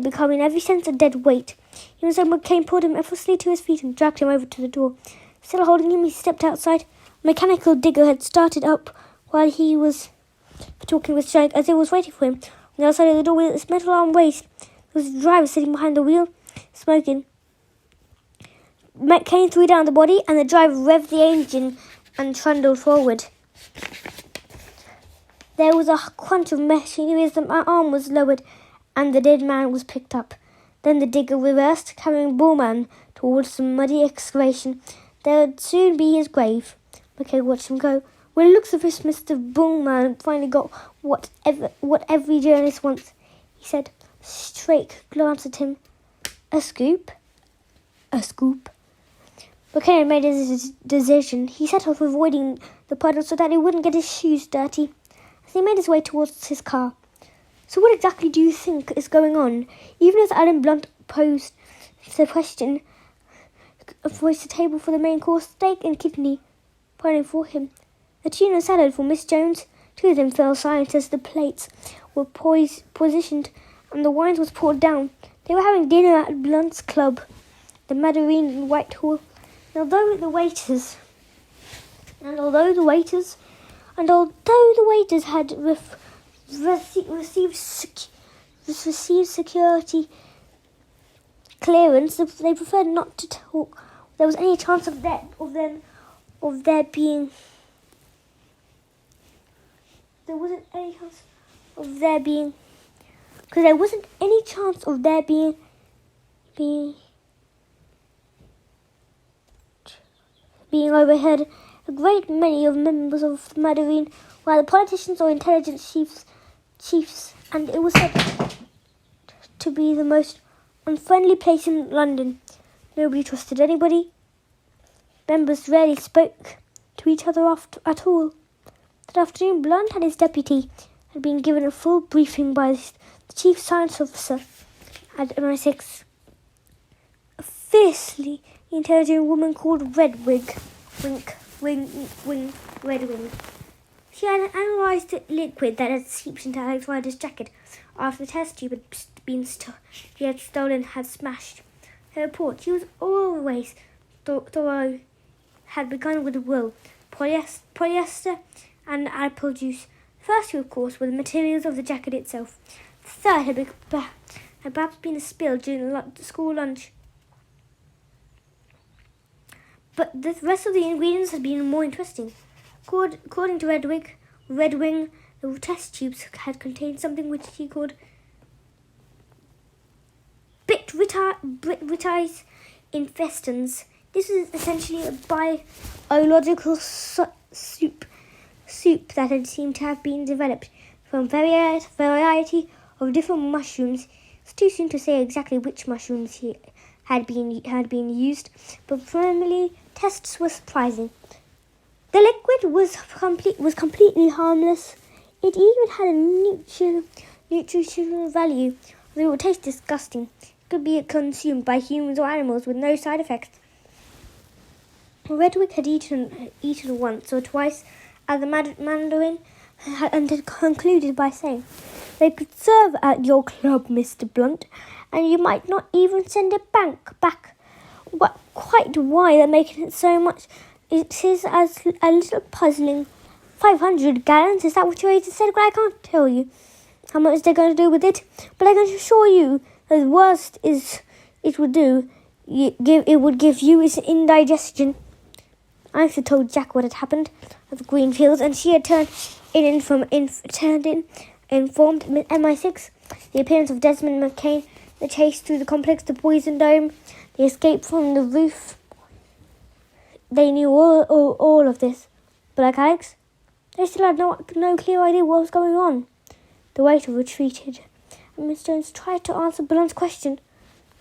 become in every sense a dead weight. Even so, McCain pulled him effortlessly to his feet and dragged him over to the door. Still holding him, he stepped outside. A mechanical digger had started up while he was talking with Strike. As it was waiting for him on the outside of the door with its metal arm raised, there was a driver sitting behind the wheel, smoking. McCain threw down the body, and the driver revved the engine and trundled forward. There was a crunch of machinery as the arm was lowered, and the dead man was picked up. Then the digger reversed, carrying Bullman towards the muddy excavation. There would soon be his grave. McCain watched him go. Well, it looks as if Mr. Bullman finally got what every journalist wants, he said. Strake glanced at him. A scoop? A scoop? McCain made his decision. He set off avoiding the puddle so that he wouldn't get his shoes dirty as he made his way towards his car. So what exactly do you think is going on? Even as Alan Blunt posed the question, voiced the table for the main course, steak and kidney, pointing for him. A tuna salad for Miss Jones. Two of them fell silent as the plates were positioned and the wines was poured down. They were having dinner at Blunt's club, the Madarine in Whitehall. And although the waiters had received security clearance, they preferred not to talk. There was any chance of there being. There wasn't any chance of there being. Because there wasn't any chance of there being overheard A great many of members of the Mandarin were either politicians or intelligence chiefs, and it was said to be the most unfriendly place in London. Nobody trusted anybody. Members rarely spoke to each other at all. That afternoon, Blunt and his deputy had been given a full briefing by the chief science officer at MI6. A fiercely intelligent woman called Redwing. She had analysed the liquid that had seeped into Alex Ryder's jacket after the test tube he had stolen had smashed. Her report, she was always thorough, had begun with a will. Polyester and apple juice. The first two, of course, were the materials of the jacket itself. The third had perhaps been a spill during the school lunch. But the rest of the ingredients had been more interesting. According to Redwing, the test tubes had contained something which he called Bitritis infestans. This is essentially a biological soup that had seemed to have been developed from a variety of different mushrooms. It's too soon to say exactly which mushrooms had been used, but primarily tests were surprising. The liquid was completely harmless. It even had a nutritional value, although it would taste disgusting. It could be consumed by humans or animals with no side effects. Redwig had eaten once or twice at the Mandarin and had concluded by saying, "They could serve at your club, Mr. Blunt, and you might not even send it back. Quite why they're making it so much, it is as a little puzzling. 500 gallons, is that what your agent said? Well, I can't tell you how much they're going to do with it, but I can assure you that the worst it would give you is indigestion." Alex had told Jack what had happened at the Greenfields, and she had informed MI6. The appearance of Desmond McCain, the chase through the complex, the poison dome, the escape from the roof. They knew all of this, but like Alex, they still had no clear idea what was going on. The waiter retreated, and Miss Jones tried to answer Blunt's question.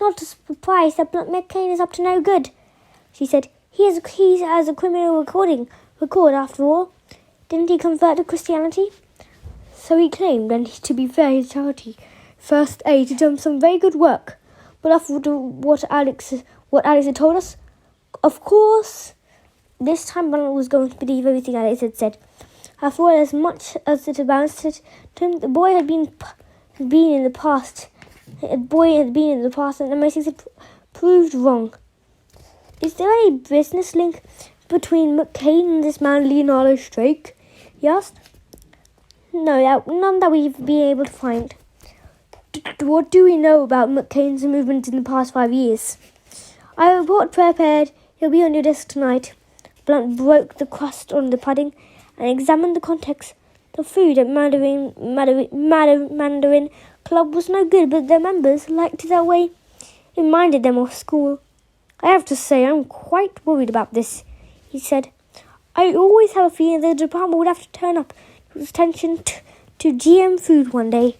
"Not surprised that Blunt McCain is up to no good," she said. He has a criminal record after all. Didn't he convert to Christianity?" "So he claimed, and to be fair, his charity, First Aid, had done some very good work. But after what Alex had told us, of course." This time Blunt was going to believe everything Alex had said. After all, as much as it bounced to him, the boy had been in the past. And the MI6 had proved wrong. "Is there any business link between McCain and this man Leonardo Strake?" he asked. "No, none that we've been able to find." What do we know about McCain's movements in the past 5 years?" "I have a report prepared. It'll be on your desk tonight." Blunt broke the crust on the pudding and examined the contents. The food at Mandarin Club was no good, but their members liked it that way. It reminded them of school. "I have to say, I'm quite worried about this," he said. "I always have a feeling that the department would have to turn up its attention to GM food one day.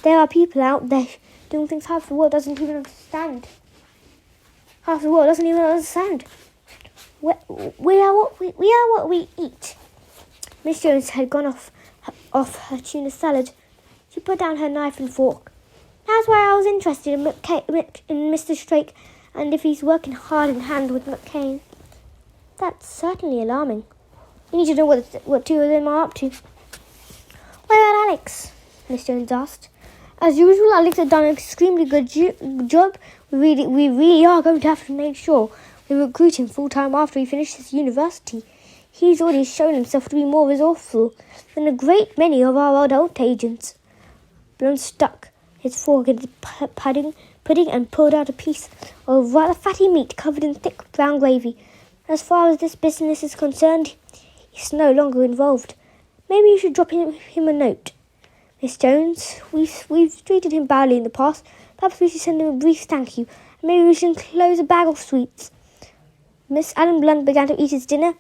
There are people out there doing things half the world doesn't even understand. We are what we eat." Miss Jones had gone off her tuna salad. She put down her knife and fork. "That's why I was interested in Mr. Strake, and if he's working hard in hand with McCain." "That's certainly alarming. We need to know what two of them are up to." "Where about Alex?" Miss Jones asked. "As usual, Alex had done an extremely good job. We really are going to have to make sure we recruit him full-time after he finishes university. He's already shown himself to be more resourceful than a great many of our adult agents." Blunt stuck his fork in the pudding and pulled out a piece of rather fatty meat covered in thick brown gravy. "As far as this business is concerned, he's no longer involved. Maybe you should drop him a note. Miss Jones, we've treated him badly in the past. Perhaps we should send him a brief thank you, and maybe we should enclose a bag of sweets." Miss Adam Blunt began to eat his dinner.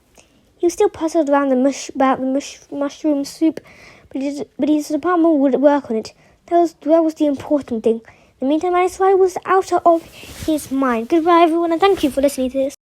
He was still puzzled about the mushroom soup, but his department would work on it. That was the important thing. In the meantime, Alice was out of his mind. Goodbye, everyone, and thank you for listening to this.